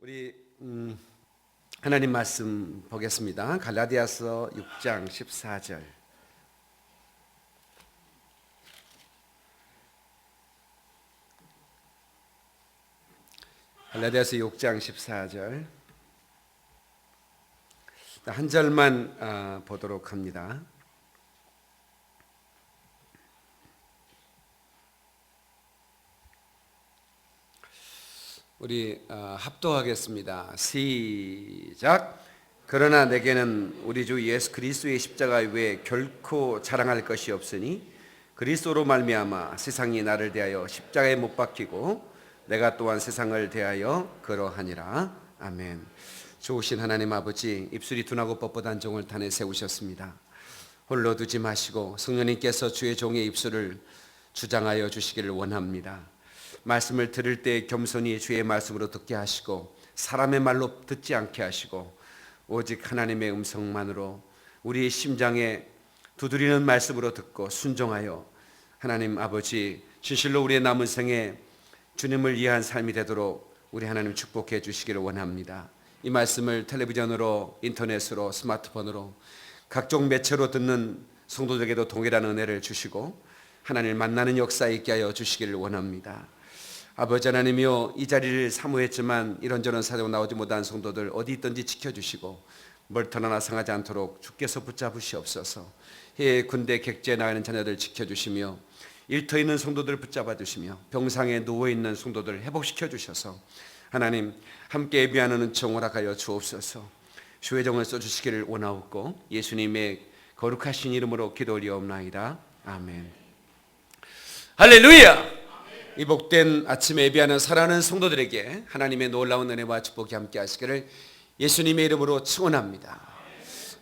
우리 하나님 말씀 보겠습니다. 갈라디아서 6장 14절. 갈라디아서 6장 14절. 한 절만 보도록 합니다. 우리 합독하겠습니다. 시작. 그러나 내게는 우리 주 예수 그리스도의 십자가 외에 결코 자랑할 것이 없으니 그리스도로 말미암아 세상이 나를 대하여 십자가에 못 박히고 내가 또한 세상을 대하여 그러하니라. 아멘. 좋으신 하나님 아버지, 입술이 둔하고 뻣뻣한 종을 탄에 세우셨습니다. 홀로 두지 마시고 성령님께서 주의 종의 입술을 주장하여 주시기를 원합니다. 말씀을 들을 때 겸손히 주의 말씀으로 듣게 하시고 사람의 말로 듣지 않게 하시고 오직 하나님의 음성만으로 우리의 심장에 두드리는 말씀으로 듣고 순종하여 하나님 아버지 진실로 우리의 남은 생에 주님을 위한 삶이 되도록 우리 하나님 축복해 주시기를 원합니다. 이 말씀을 텔레비전으로 인터넷으로 스마트폰으로 각종 매체로 듣는 성도들에게도 동일한 은혜를 주시고 하나님을 만나는 역사에 있게 하여 주시기를 원합니다. 아버지 하나님이여, 이 자리를 사모했지만 이런저런 사정으로 나오지 못한 성도들 어디 있든지 지켜주시고 멀터 하나 상하지 않도록 주께서 붙잡으시옵소서. 해외 군대 객지에 나가는 자녀들 지켜주시며 일터 있는 성도들 붙잡아 주시며 병상에 누워있는 성도들 회복시켜 주셔서 하나님 함께 예비하는 은총 허락하여 주옵소서. 주의 종을 써주시기를 원하옵고 예수님의 거룩하신 이름으로 기도 올리옵나이다. 아멘. 할렐루야. 이 복된 아침에 예비하는 사랑하는 성도들에게 하나님의 놀라운 은혜와 축복이 함께 하시기를 예수님의 이름으로 축원합니다.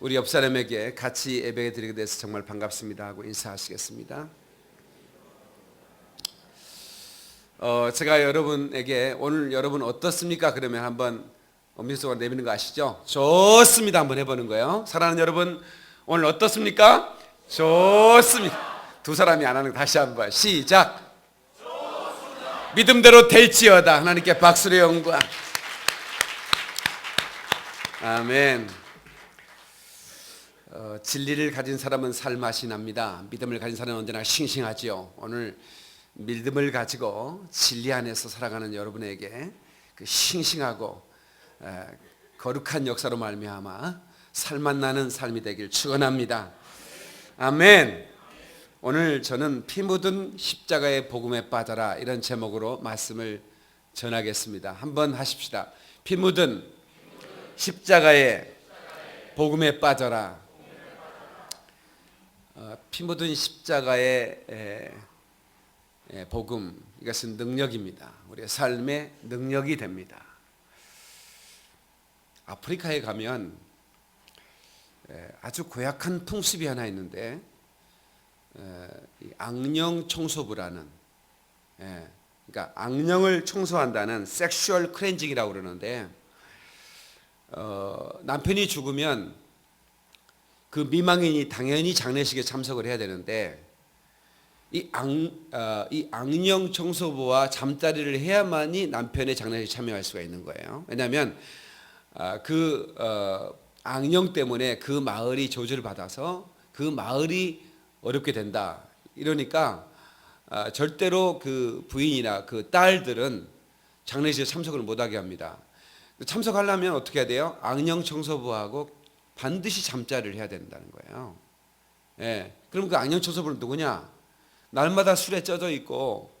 우리 옆 사람에게 같이 예배 드리게 돼서 정말 반갑습니다 하고 인사하시겠습니다. 제가 여러분에게 오늘 여러분 어떻습니까? 그러면 한번 엄지손가락 내미는 거 아시죠? 좋습니다 한번 해보는 거예요. 사랑하는 여러분, 오늘 어떻습니까? 좋습니다. 두 사람이 안 하는 거 다시 한번 시작. 믿음대로 될지어다. 하나님께 박수를 영광. 아멘. 진리를 가진 사람은 살맛이 납니다. 믿음을 가진 사람은 언제나 싱싱하지요. 오늘 믿음을 가지고 진리 안에서 살아가는 여러분에게 그 싱싱하고 거룩한 역사로 말미암아 살맛 나는 삶이 되길 축원합니다. 아멘. 오늘 저는 피 묻은 십자가의 복음에 빠져라 이런 제목으로 말씀을 전하겠습니다. 한번 하십시다. 피 묻은 십자가의 복음에 빠져라. 피 묻은 십자가의 복음, 이것은 능력입니다. 우리의 삶의 능력이 됩니다. 아프리카에 가면 아주 고약한 풍습이 하나 있는데 악령 청소부라는, 그러니까 악령을 청소한다는 섹슈얼 클렌징이라고 그러는데, 남편이 죽으면 그 미망인이 당연히 장례식에 참석을 해야 되는데 이 악령 청소부와 잠자리를 해야만이 남편의 장례식에 참여할 수가 있는 거예요. 왜냐하면 그 악령 때문에 그 마을이 저주를 받아서 그 마을이 어렵게 된다. 이러니까 절대로 그 부인이나 그 딸들은 장례식에 참석을 못하게 합니다. 참석하려면 어떻게 해야 돼요? 악령 청소부하고 반드시 잠자리를 해야 된다는 거예요. 그럼 그 악령 청소부는 누구냐? 날마다 술에 쪄져 있고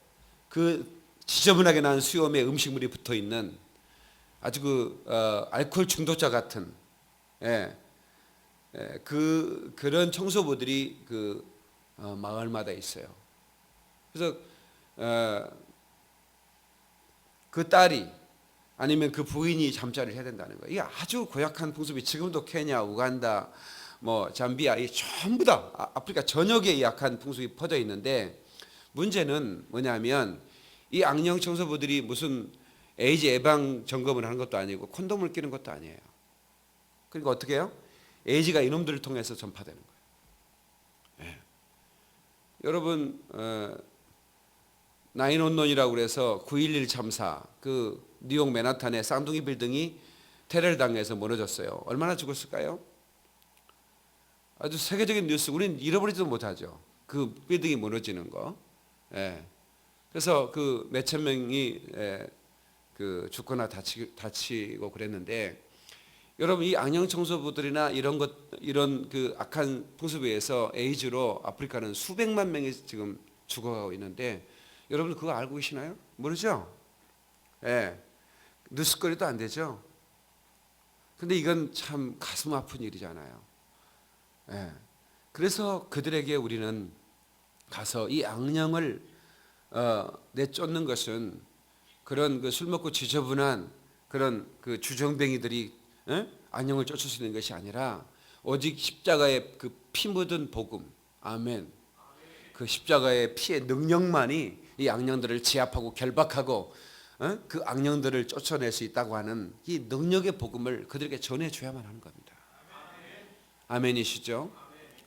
그 지저분하게 난 수염에 음식물이 붙어 있는 아주 그 알코올 중독자 같은 그런 청소부들이 그 마을마다 있어요. 그래서 그 딸이 아니면 그 부인이 잠자리를 해야 된다는 거예요. 이게 아주 고약한 풍습이 지금도 케냐, 우간다, 뭐 잠비아, 이 전부 다 아프리카 전역에 약한 풍습이 퍼져 있는데, 문제는 뭐냐면 이 악령 청소부들이 무슨 에이즈 예방 점검을 하는 것도 아니고 콘돔을 끼는 것도 아니에요. 그러니까 어떻게 해요? 에이즈가 이놈들을 통해서 전파되는 거예요. 여러분 911이라고 그래서 9.11 참사 그 뉴욕 맨하탄의 쌍둥이 빌딩이 테러를 당해서 무너졌어요. 얼마나 죽었을까요? 아주 세계적인 뉴스, 우리는 잃어버리지도 못하죠. 그 빌딩이 무너지는 거. 예. 그래서 그 몇천 명이 그 죽거나 다치고 그랬는데, 여러분 이 악령 청소부들이나 이런 그 악한 풍습에 의해서 에이즈로 아프리카는 수백만 명이 지금 죽어가고 있는데, 여러분 그거 알고 계시나요? 모르죠? 예. 뉴스거리도 안 되죠. 근데 이건 참 가슴 아픈 일이잖아요. 예. 그래서 그들에게 우리는 가서 이 악령을 내쫓는 것은 그런 그 술 먹고 지저분한 그런 그 주정뱅이들이 악령을 쫓을 수 있는 것이 아니라 오직 십자가의 그 피 묻은 복음, 아멘. 그 십자가의 피의 능력만이 이 악령들을 제압하고 결박하고 그 악령들을 쫓아낼 수 있다고 하는 이 능력의 복음을 그들에게 전해줘야만 하는 겁니다. 아멘이시죠?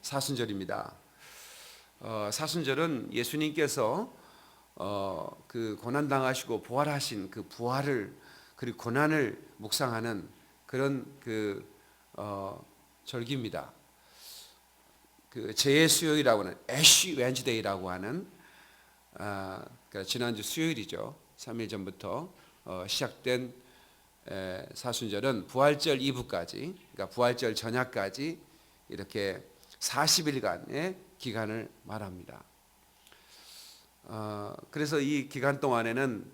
사순절입니다. 사순절은 예수님께서 그 고난 당하시고 부활하신 그 부활을 그리고 고난을 묵상하는 그런 그 절기입니다. 그 재의 수요일이라고 하는 애쉬 웬즈데이라고 하는 그러니까 지난주 수요일이죠. 3일 전부터 시작된 사순절은 부활절 이브까지, 그러니까 부활절 전야까지 이렇게 40일간의 기간을 말합니다. 그래서 이 기간 동안에는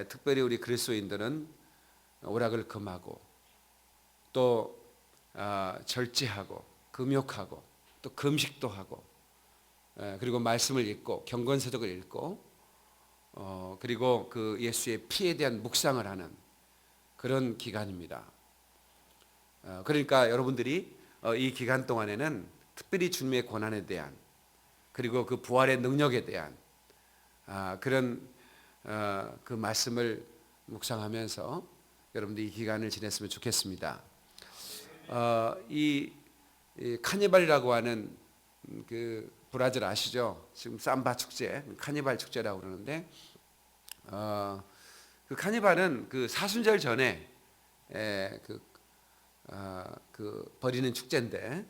특별히 우리 그리스도인들은 오락을 금하고 또 절제하고 금욕하고 또 금식도 하고 그리고 말씀을 읽고 경건서적을 읽고 그리고 그 예수의 피에 대한 묵상을 하는 그런 기간입니다. 그러니까 여러분들이 이 기간 동안에는 특별히 주님의 고난에 대한 그리고 그 부활의 능력에 대한 그런 그 말씀을 묵상하면서 여러분들이 이 기간을 지냈으면 좋겠습니다. 이 카니발이라고 하는 그 브라질 아시죠? 지금 삼바 축제, 카니발 축제라고 그러는데 그 카니발은 그 사순절 전에 그 벌이는 축제인데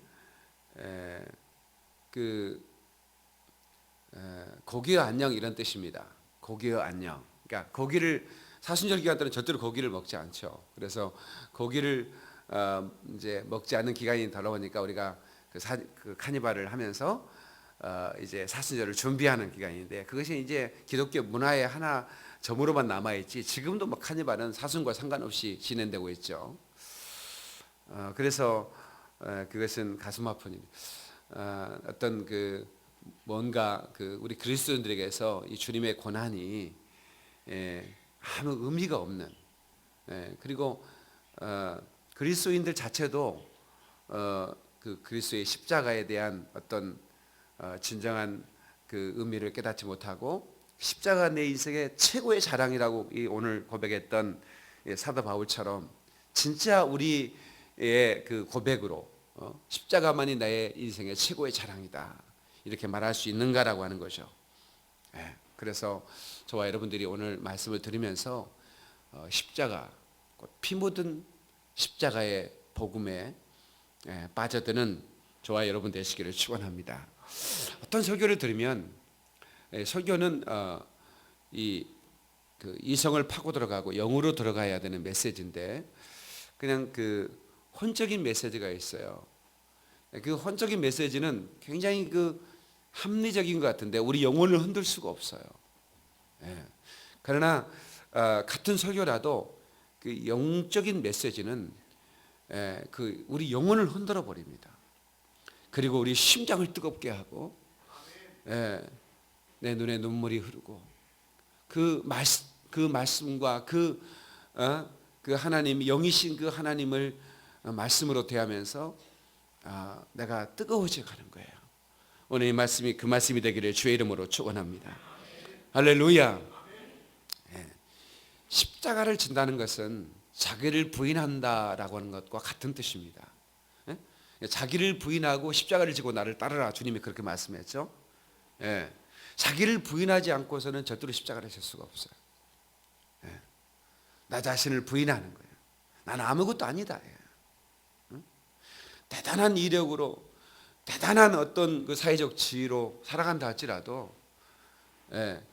고기의 안녕 이런 뜻입니다. 고기의 안녕. 그러니까 고기를 사순절 기간 때는 절대로 고기를 먹지 않죠. 그래서 고기를 이제 먹지 않는 기간이 다가오니까 우리가 그 카니발을 하면서 이제 사순절을 준비하는 기간인데, 그것이 이제 기독교 문화의 하나 점으로만 남아 있지 지금도 뭐 카니발은 사순과 상관없이 진행되고 있죠. 그래서 그것은 가슴 아픈 일. 어떤 그 뭔가 그 우리 그리스도인들에게서 이 주님의 고난이 아무 의미가 없는, 그리고 그리스도인들 자체도 그 그리스도의 십자가에 대한 어떤 진정한 그 의미를 깨닫지 못하고 십자가 내 인생의 최고의 자랑이라고 이 오늘 고백했던 사도 바울처럼 진짜 우리의 그 고백으로 십자가만이 나의 인생의 최고의 자랑이다 이렇게 말할 수 있는가라고 하는 거죠. 그래서 저와 여러분들이 오늘 말씀을 들으면서 십자가, 피 묻은 십자가의 복음에 빠져드는 저와 여러분 되시기를 축원합니다. 어떤 설교를 들으면 설교는 그 이성을 파고 들어가고 영으로 들어가야 되는 메시지인데 그냥 그 혼적인 메시지가 있어요. 그 혼적인 메시지는 굉장히 그 합리적인 것 같은데 우리 영혼을 흔들 수가 없어요. 그러나 같은 설교라도 그 영적인 메시지는 그 우리 영혼을 흔들어 버립니다. 그리고 우리 심장을 뜨겁게 하고 내 눈에 눈물이 흐르고 그 말씀과 그 하나님 영이신 그 하나님을 말씀으로 대하면서 내가 뜨거워져 가는 거예요. 오늘 이 말씀이 그 말씀이 되기를 주의 이름으로 축원합니다. 할렐루야. 십자가를 진다는 것은 자기를 부인한다라고 하는 것과 같은 뜻입니다. 자기를 부인하고 십자가를 지고 나를 따르라, 주님이 그렇게 말씀했죠. 자기를 부인하지 않고서는 절대로 십자가를 질 수가 없어요. 나 자신을 부인하는 거예요. 나는 아무것도 아니다. 응? 대단한 이력으로, 대단한 어떤 그 사회적 지위로 살아간다 할지라도,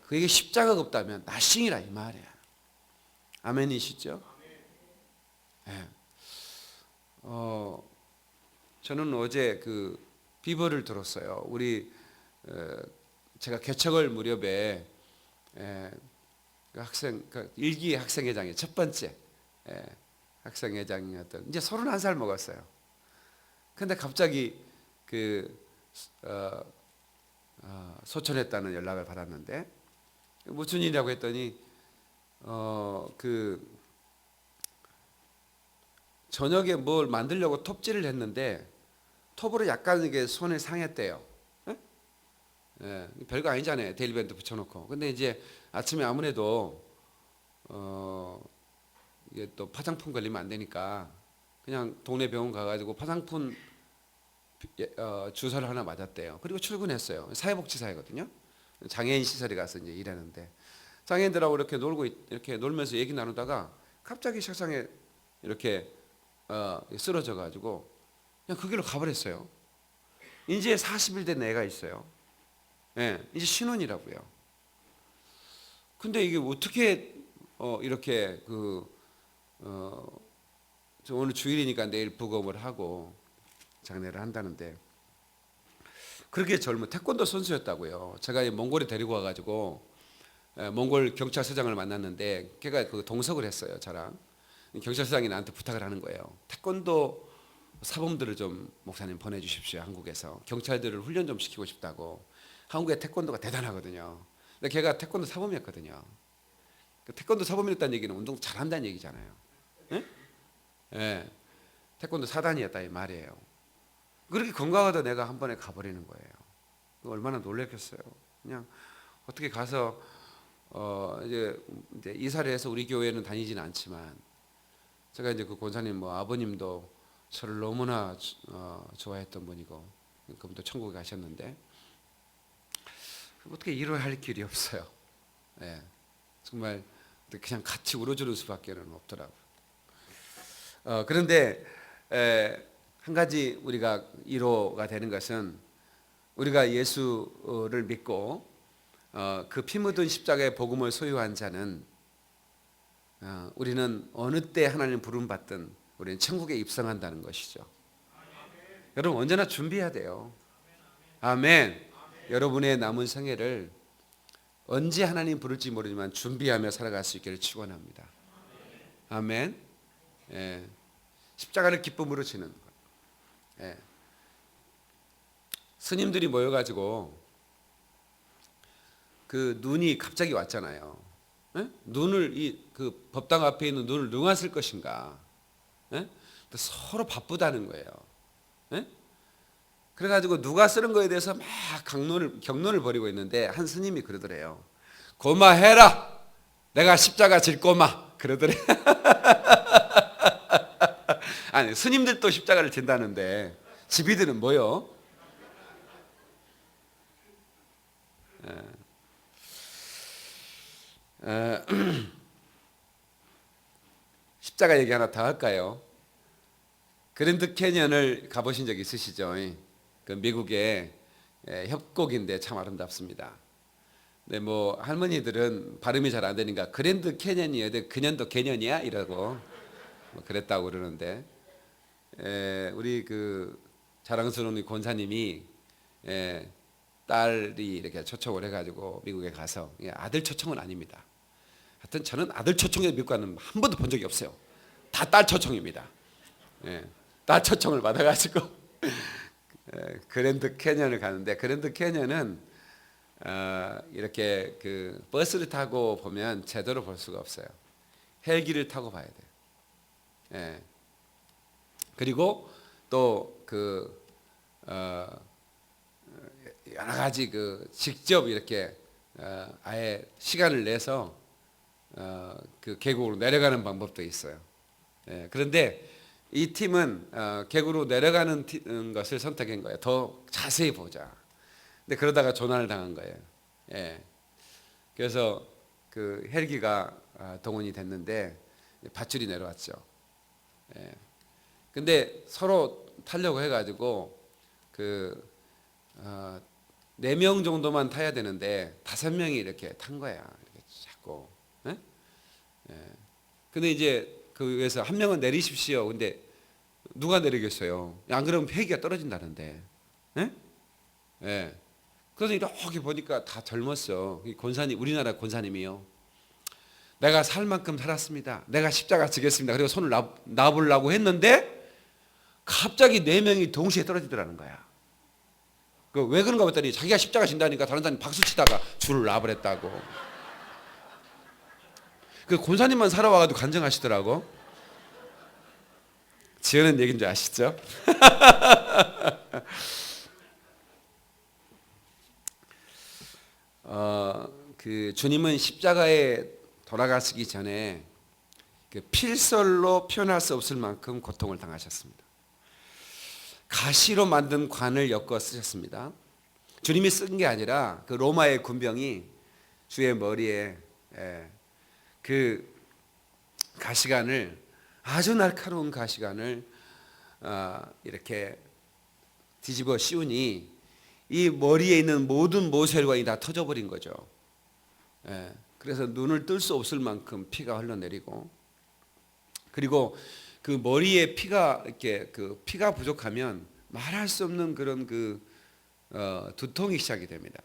그에게 십자가가 없다면 나싱이라 이 말이야. 아멘이시죠? 예. 저는 어제 그 비버를 들었어요. 우리 제가 개척을 무렵에 그 학생 그 일기 학생회장의 첫 번째 학생회장이었던 이제 31살 먹었어요. 근데 갑자기 그 소천했다는 연락을 받았는데 무슨 일이라고 했더니 그 저녁에 뭘 만들려고 톱질을 했는데 톱으로 약간 이게 손에 상했대요. 별거 아니잖아요. 데일밴드 붙여놓고. 근데 이제 아침에 아무래도 이게 또 파상풍 걸리면 안 되니까 그냥 동네 병원 가가지고 파상풍 주사를 하나 맞았대요. 그리고 출근했어요. 사회복지사이거든요. 장애인 시설에 가서 이제 일하는데 장애인들하고 이렇게 놀면서 얘기 나누다가 갑자기 책상에 이렇게 쓰러져 가지고 그냥 그 길로 가버렸어요. 이제 40일 된 애가 있어요. 이제 신혼이라고요. 근데 이게 어떻게 이렇게 오늘 주일이니까 내일 부검을 하고 장례를 한다는데 그렇게 젊은 태권도 선수였다고요. 제가 몽골에 데리고 와가지고 몽골 경찰서장을 만났는데 걔가 그 동석을 했어요. 저랑 경찰서장이 나한테 부탁을 하는 거예요. 태권도 사범들을 좀 목사님 보내주십시오. 한국에서 경찰들을 훈련 좀 시키고 싶다고. 한국의 태권도가 대단하거든요. 근데 걔가 태권도 사범이었거든요. 태권도 사범이었다는 얘기는 운동 잘한다는 얘기잖아요. 태권도 사단이었다 이 말이에요. 그렇게 건강하다 내가 한 번에 가버리는 거예요. 얼마나 놀랬겠어요. 그냥 어떻게 가서 이제 이사를 해서 우리 교회는 다니지는 않지만 제가 이제 그 권사님 뭐 아버님도 저를 너무나 좋아했던 분이고 그분도 천국에 가셨는데 어떻게 이해할 길이 없어요. 정말 그냥 같이 울어주는 수밖에는 없더라고요. 그런데 한 가지 우리가 이로가 되는 것은 우리가 예수를 믿고 그 피 묻은 십자가의 복음을 소유한 자는 우리는 어느 때 하나님 부름 받든 우리는 천국에 입성한다는 것이죠. 여러분 언제나 준비해야 돼요. 아멘. 여러분의 남은 생애를 언제 하나님 부를지 모르지만 준비하며 살아갈 수 있기를 축원합니다. 아멘. 십자가를 기쁨으로 지는 것. 스님들이 모여가지고 그 눈이 갑자기 왔잖아요. 눈을 그 법당 앞에 있는 눈을 누가 쓸 것인가? 서로 바쁘다는 거예요. 그래가지고 누가 쓰는 거에 대해서 막 경론을 벌이고 있는데 한 스님이 그러더래요. 고마해라. 내가 십자가 질 꼬마. 그러더래. 아니 스님들도 십자가를 진다는데 지비들은 뭐요? 십자가 얘기 하나 더 할까요? 그랜드 캐니언을 가보신 적 있으시죠? 그 미국의 협곡인데 참 아름답습니다. 근데 뭐 할머니들은 발음이 잘 안 되니까 그랜드 캐니언이어야 돼. 그년도 개년이야? 이라고 뭐 그랬다고 그러는데 우리 그 자랑스러운 우리 권사님이 딸이 이렇게 초청을 해가지고 미국에 가서 아들 초청은 아닙니다. 하여튼 저는 아들 초청에 미국 가는 한 번도 본 적이 없어요. 다 딸 초청입니다. 딸 초청을 받아가지고 그랜드 캐니언을 가는데 그랜드 캐니언은 이렇게 그 버스를 타고 보면 제대로 볼 수가 없어요. 헬기를 타고 봐야 돼요. 그리고 또 그 여러 가지 그 직접 이렇게 아예 시간을 내서 그 계곡으로 내려가는 방법도 있어요. 그런데 이 팀은 계곡으로 내려가는 것을 선택한 거예요. 더 자세히 보자. 근데 그러다가 조난을 당한 거예요. 그래서 그 헬기가 동원이 됐는데 밧줄이 내려왔죠. 예. 근데 서로 타려고 해가지고 그 4명 정도만 타야 되는데 5명이 이렇게 탄 거야. 이렇게 자꾸. 예? 예. 근데 이제 그 위에서 한 명은 내리십시오. 근데 누가 내리겠어요? 안 그러면 회기가 떨어진다는데. 예? 예. 그래서 이렇게 보니까 다 젊었어. 권사님, 우리나라 권사님이요. 내가 살 만큼 살았습니다. 내가 십자가 지겠습니다. 그리고 손을 놔보려고 했는데 갑자기 4명이 동시에 떨어지더라는 거야. 왜 그런가 봤더니 자기가 십자가 진다니까 다른 사람이 박수 치다가 줄을 놔버렸다고. 그 권사님만 살아와가지고 간증하시더라고. 지어낸 얘기인 줄 아시죠? 그 주님은 십자가에 돌아가시기 전에 그 필설로 표현할 수 없을 만큼 고통을 당하셨습니다. 가시로 만든 관을 엮어 쓰셨습니다. 주님이 쓴 게 아니라 그 로마의 군병이 주의 머리에 그 가시관을, 아주 날카로운 가시관을 이렇게 뒤집어 씌우니 이 머리에 있는 모든 모세혈관이 다 터져버린 거죠. 그래서 눈을 뜰 수 없을 만큼 피가 흘러내리고, 그리고 그 머리에 피가 이렇게 그 피가 부족하면 말할 수 없는 그런 그 두통이 시작이 됩니다.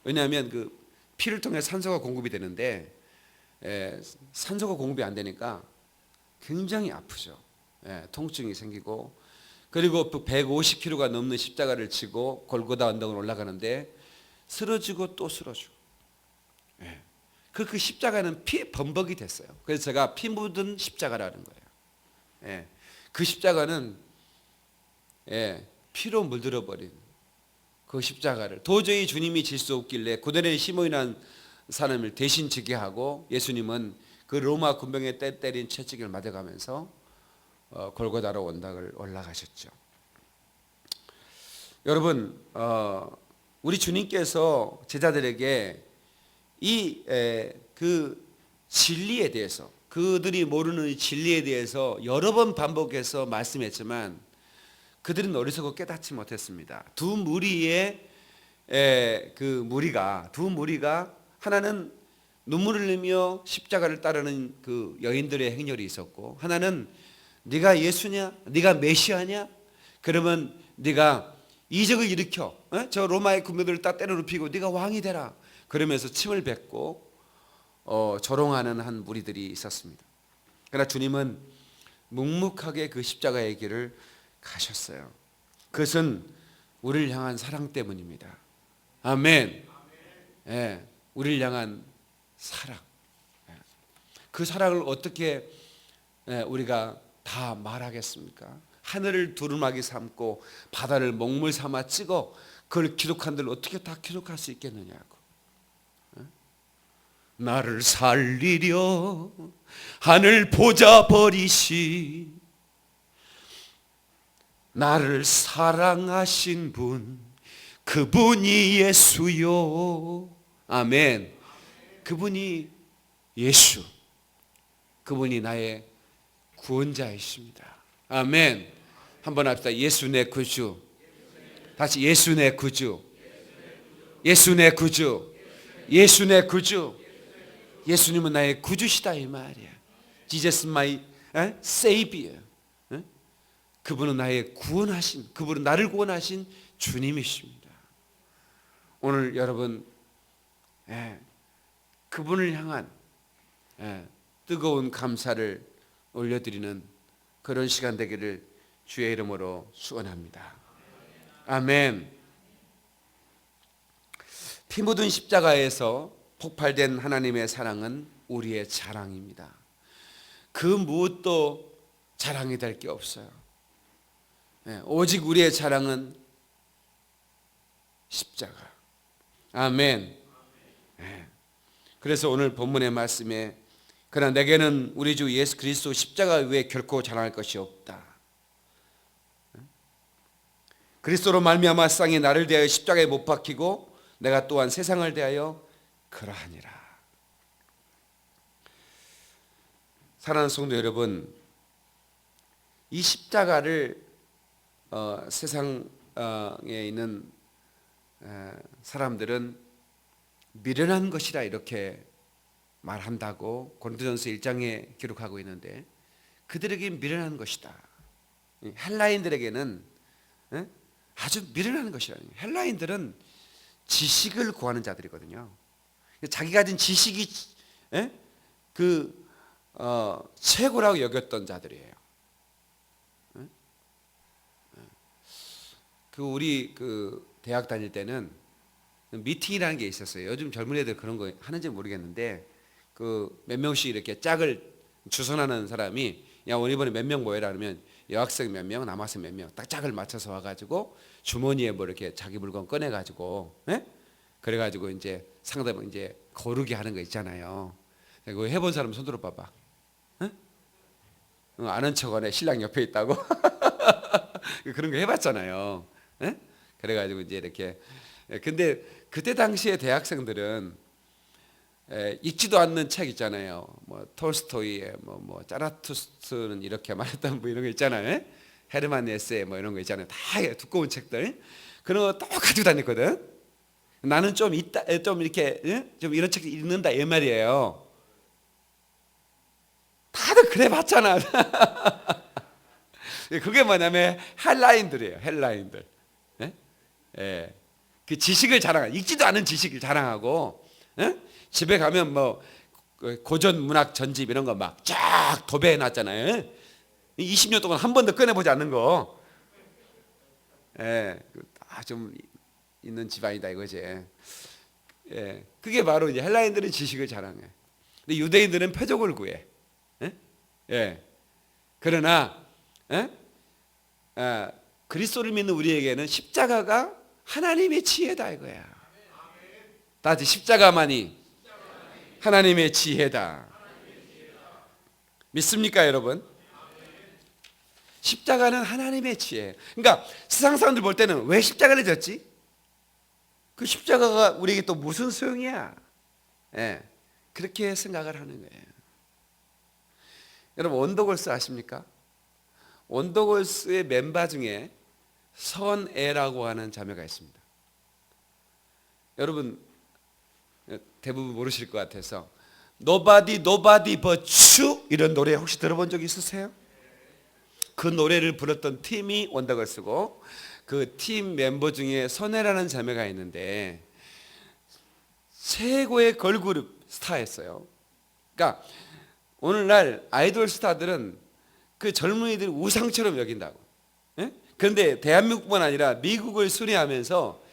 왜냐하면 그 피를 통해 산소가 공급이 되는데 산소가 공급이 안 되니까 굉장히 아프죠. 통증이 생기고, 그리고 150kg가 넘는 십자가를 지고 골고다 언덕을 올라가는데 쓰러지고 또 쓰러지고. 그 십자가는 피 범벅이 됐어요. 그래서 제가 피 묻은 십자가라는 거예요. 그 십자가는 피로 물들어 버린 그 십자가를 도저히 주님이 질 수 없길래 고대로의 시몬이라는 사람을 대신 지게 하고, 예수님은 그 로마 군병에 때린 채찍을 맞아가면서 골고다로 언덕을 올라가셨죠. 여러분, 우리 주님께서 제자들에게 그 진리에 대해서, 그들이 모르는 진리에 대해서 여러 번 반복해서 말씀했지만 그들은 어리석고 깨닫지 못했습니다. 두 무리가 하나는 눈물을 흘리며 십자가를 따르는 그 여인들의 행렬이 있었고, 하나는 네가 예수냐, 네가 메시아냐, 그러면 네가 이적을 일으켜 저 로마의 군병들을 다 때려눕히고 네가 왕이 되라, 그러면서 침을 뱉고 조롱하는 한 무리들이 있었습니다. 그러나 주님은 묵묵하게 그 십자가의 길을 가셨어요. 그것은 우리를 향한 사랑 때문입니다. 아멘. 우리를 향한 사랑. 그 사랑을 어떻게 우리가 다 말하겠습니까? 하늘을 두루마기 삼고 바다를 먹물 삼아 찍어 그걸 기록한 들 어떻게 다 기록할 수 있겠느냐고. 나를 살리려 하늘 보좌 버리시 나를 사랑하신 분, 그분이 예수요. 아멘. 그분이 예수, 그분이 나의 구원자이십니다. 아멘. 한번 합시다. 예수 내 구주. 다시 예수 내 구주. 예수 내 구주. 예수 내 구주. 예수님은 나의 구주시다 이 말이야. Jesus my Savior. 그분은 나의 구원하신, 그분은 나를 구원하신 주님이십니다. 오늘 여러분 그분을 향한 뜨거운 감사를 올려드리는 그런 시간 되기를 주의 이름으로 축원합니다. 아멘. 피 묻은 십자가에서 폭발된 하나님의 사랑은 우리의 자랑입니다. 그 무엇도 자랑이 될 게 없어요. 오직 우리의 자랑은 십자가. 아멘. 그래서 오늘 본문의 말씀에 그러나 내게는 우리 주 예수 그리스도 십자가 외에 결코 자랑할 것이 없다. 그리스도로 말미암아 세상이 나를 대하여 십자가에 못 박히고 내가 또한 세상을 대하여 그러하니라. 사랑하는 성도 여러분, 이 십자가를 세상에 있는 사람들은 미련한 것이라 이렇게 말한다고 고린도전서 1장에 기록하고 있는데, 그들에게 미련한 것이다. 헬라인들에게는 아주 미련한 것이라는 거예요. 헬라인들은 지식을 구하는 자들이거든요. 자기가 가진 지식이 최고라고 여겼던 자들이에요. 우리 대학 다닐 때는 미팅이라는 게 있었어요. 요즘 젊은 애들 그런 거 하는지 모르겠는데, 몇 명씩 이렇게 짝을 주선하는 사람이, 야 오늘 이번에 몇 명 모여라 그러면 여학생 몇 명, 남학생 몇 명 딱 짝을 맞춰서 와가지고 주머니에 뭐 이렇게 자기 물건 꺼내가지고, 그래가지고 이제 상대방 이제 고르게 하는 거 있잖아요. 그거 해본 사람 손 들어봐봐. 아는 척하네. 신랑 옆에 있다고. 그런 거 해봤잖아요. 그래가지고 이제 이렇게. 근데 그때 당시에 대학생들은 읽지도 않는 책 있잖아요. 뭐 톨스토이의 뭐 짜라투스트는 이렇게 말했던 뭐 이런 거 있잖아요. 헤르만 헤세 뭐 이런 거 있잖아요. 다 두꺼운 책들 그런 거 또 가지고 다녔거든. 나는 좀 이렇게 좀 이런 책 읽는다 이 말이에요. 다들 그래 봤잖아. 그게 뭐냐면 헬라인들이에요. 헬라인들. 그 지식을 자랑하고, 읽지도 않은 지식을 자랑하고, 집에 가면 뭐 고전 문학 전집 이런 거 막 쫙 도배해 놨잖아요. 20년 동안 한 번도 꺼내보지 않는 거. 좀 있는 집안이다 이거지. 그게 바로 이제 헬라인들은 지식을 자랑해. 근데 유대인들은 표적을 구해. 그러나 그리스도를 믿는 우리에게는 십자가가 하나님의 지혜다 이거야. 다시 십자가만이 하나님의 지혜다. 믿습니까 여러분? 십자가는 하나님의 지혜. 그러니까 세상 사람들 볼 때는 왜 십자가를 졌지? 그 십자가가 우리에게 또 무슨 소용이야? 그렇게 생각을 하는 거예요. 여러분 원더걸스 아십니까? 원더걸스의 멤버 중에 선애라고 하는 자매가 있습니다. 여러분 대부분 모르실 것 같아서 Nobody Nobody But You 이런 노래 혹시 들어본 적 있으세요? 그 노래를 불렀던 팀이 원더걸스고, 그 팀 멤버 중에 선애라는 자매가 있는데 최고의 걸그룹 스타였어요. 그러니까 오늘날 아이돌 스타들은 그 젊은이들 우상처럼 여긴다고. 그런데 대한민국뿐 아니라 미국을 순회하면서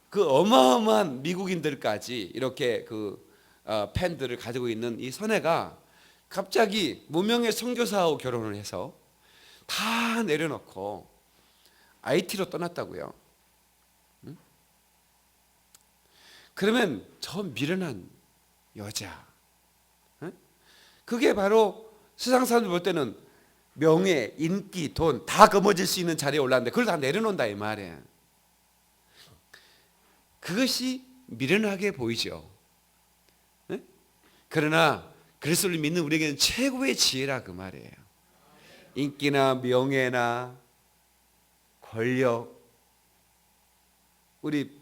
그 어마어마한 미국인들까지 이렇게 팬들을 가지고 있는 이 선혜가 갑자기 무명의 선교사하고 결혼을 해서 다 내려놓고 IT로 떠났다고요. 그러면 저 미련한 여자, 그게 바로 세상 사람들 볼 때는 명예, 인기, 돈 다 거머쥘 수 있는 자리에 올랐는데 그걸 다 내려놓는다 이 말이에요. 그것이 미련하게 보이죠. 그러나 그리스도를 믿는 우리에게는 최고의 지혜라 그 말이에요. 인기나 명예나 권력, 우리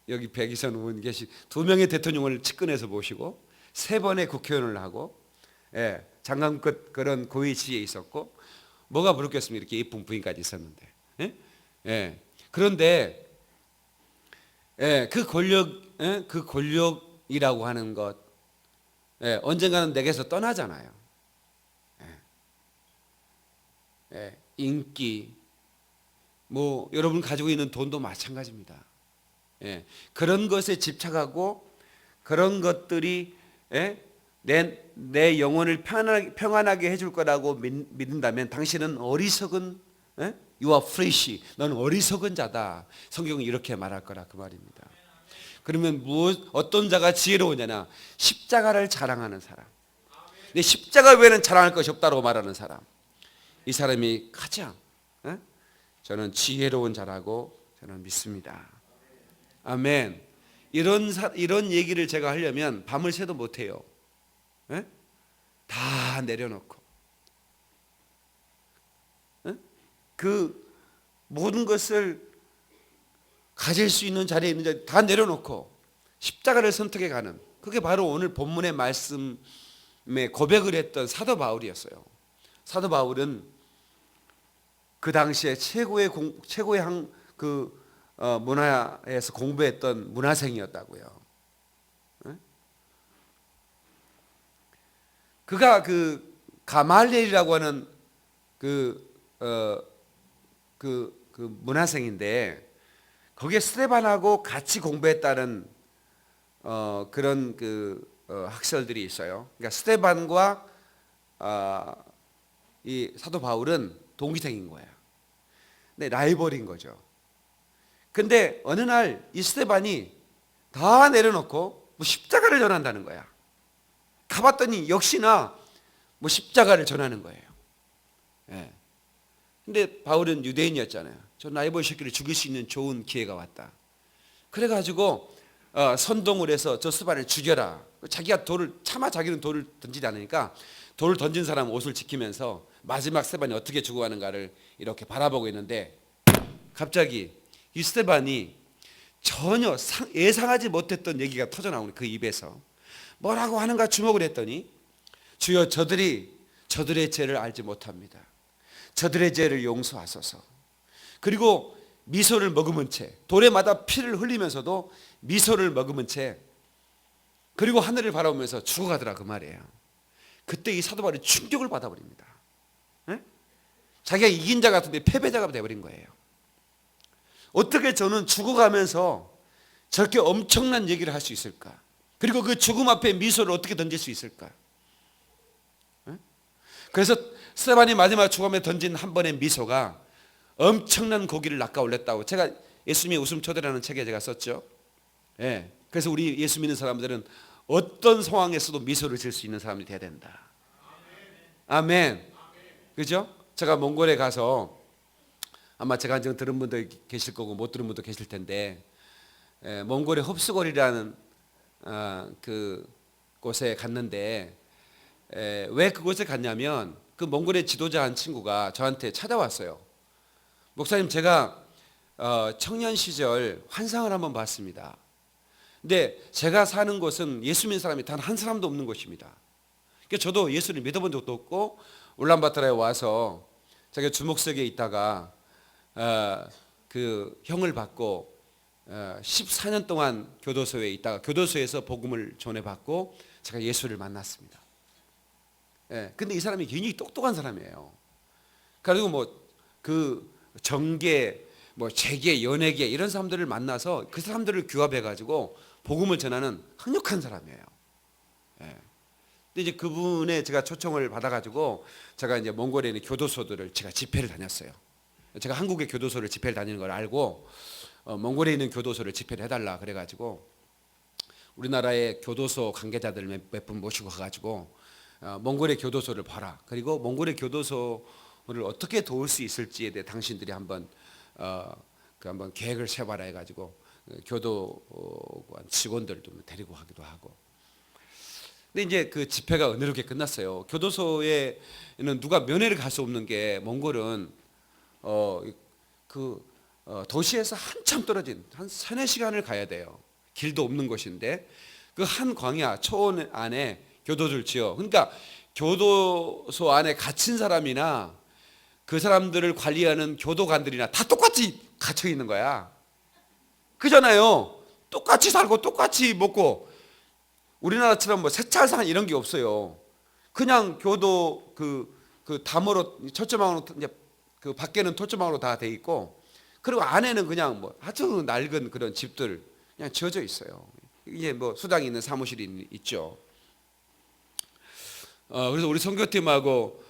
여기 백이선 의원 계신 2명의 대통령을 측근해서 모시고 3번의 국회의원을 하고, 장관급 그런 고위 지위에 있었고, 뭐가 부럽겠습니까? 이렇게 예쁜 부인까지 있었는데. 그런데 그 권력이라고 하는 것, 언젠가는 내게서 떠나잖아요. 인기, 뭐 여러분 가지고 있는 돈도 마찬가지입니다. 그런 것에 집착하고 그런 것들이 내 영혼을 평안하게 해줄 거라고 믿는다면 당신은 어리석은, You are foolish. 너는 어리석은 자다. 성경은 이렇게 말할 거라 그 말입니다. 그러면 어떤 자가 지혜로우냐나 십자가를 자랑하는 사람, 근데 십자가 외에는 자랑할 것이 없다고 말하는 사람, 이 사람이 가장 저는 지혜로운 자라고 저는 믿습니다. 아멘. 이런 얘기를 제가 하려면 밤을 새도 못해요. 다 내려놓고, 그 모든 것을 가질 수 있는 자리에 있는 자리 다 내려놓고 십자가를 선택해 가는, 그게 바로 오늘 본문의 말씀에 고백을 했던 사도 바울이었어요. 사도 바울은 그 당시에 최고의 문화에서 공부했던 문화생이었다고요. 그가 그 가말리엘이라고 하는 그 문화생인데, 거기에 스데반하고 같이 공부했다는 그런 학설들이 있어요. 그러니까 스데반과 이 사도 바울은 동기생인 거예요. 근데 라이벌인 거죠. 근데 어느 날 이 스데반이 다 내려놓고 뭐 십자가를 전한다는 거야. 가봤더니 역시나 뭐 십자가를 전하는 거예요. 예. 근데 바울은 유대인이었잖아요. 저 라이벌 새끼를 죽일 수 있는 좋은 기회가 왔다. 그래가지고 선동을 해서 저 스데반을 죽여라. 자기가 자기는 돌을 던지지 않으니까 돌을 던진 사람 옷을 지키면서 마지막 스데반이 어떻게 죽어가는가를 이렇게 바라보고 있는데, 갑자기 이 스데반이 전혀 예상하지 못했던 얘기가 터져나오는 그 입에서 뭐라고 하는가 주목을 했더니, 주여 저들의 죄를 알지 못합니다. 저들의 죄를 용서하소서. 그리고 미소를 머금은 채, 돌에 맞아 피를 흘리면서도 미소를 머금은 채, 그리고 하늘을 바라보면서 죽어가더라, 그 말이에요. 그때 이 사도 바울이 충격을 받아버립니다. 네? 자기가 이긴 자 같은데 패배자가 되어버린 거예요. 어떻게 저는 죽어가면서 저렇게 엄청난 얘기를 할 수 있을까? 그리고 그 죽음 앞에 미소를 어떻게 던질 수 있을까? 그래서 스데반이 마지막 죽음에 던진 한 번의 미소가 엄청난 고기를 낚아 올렸다고, 제가 예수님의 웃음 초대라는 책에 제가 썼죠. 예. 그래서 우리 예수 믿는 사람들은 어떤 상황에서도 미소를 지을 수 있는 사람이 돼야 된다. 아멘. 그죠? 제가 몽골에 가서, 아마 제가 지금 들은 분도 계실 거고 못 들은 분도 계실 텐데, 몽골의 흡수골이라는 그 곳에 갔는데, 왜 그곳에 갔냐면 그 몽골의 지도자 한 친구가 저한테 찾아왔어요. 목사님, 제가 청년 시절 환상을 한번 봤습니다. 근데 제가 사는 곳은 예수 믿는 사람이 단 한 사람도 없는 곳입니다. 그러니까 저도 예수를 믿어본 적도 없고 울란바토르에 와서 자기가 주목석에 있다가 그 형을 받고 14년 동안 교도소에 있다가 교도소에서 복음을 전해받고 제가 예수를 만났습니다. 예, 근데 이 사람이 굉장히 똑똑한 사람이에요. 그리고 뭐 그 정계, 뭐 재계, 연예계 이런 사람들을 만나서 그 사람들을 규합해가지고 복음을 전하는 흥력한 사람이에요. 예. 근데 이제 그분의 제가 초청을 받아가지고 제가 이제 몽골에 있는 교도소들을 제가 집회를 다녔어요. 제가 한국의 교도소를 집회를 다니는 걸 알고 몽골에 있는 교도소를 집회를 해달라 그래가지고 우리나라의 교도소 관계자들 몇 분 모시고 가가지고 몽골의 교도소를 봐라. 그리고 몽골의 교도소를 어떻게 도울 수 있을지에 대해 당신들이 한번 한번 계획을 세봐라 해가지고 교도관 직원들도 데리고 가기도 하고. 근데 이제 그 집회가 은혜롭게 끝났어요. 교도소에는 누가 면회를 갈 수 없는 게, 몽골은 도시에서 한참 떨어진 한 3-4시간을 가야 돼요. 길도 없는 곳인데 그 한 광야 초원 안에 교도소를 지어. 그러니까 교도소 안에 갇힌 사람이나 그 사람들을 관리하는 교도관들이나 다 똑같이 갇혀 있는 거야. 그잖아요. 똑같이 살고 똑같이 먹고. 우리나라처럼 뭐 세차상 이런 게 없어요. 그냥 교도 그 담으로 철조망으로 이제 그 밖에는 철조망으로 다 돼 있고, 그리고 안에는 그냥 뭐 아주 낡은 그런 집들 그냥 지어져 있어요. 이제 뭐 수당이 있는 사무실이 있죠. 그래서 우리 선교팀하고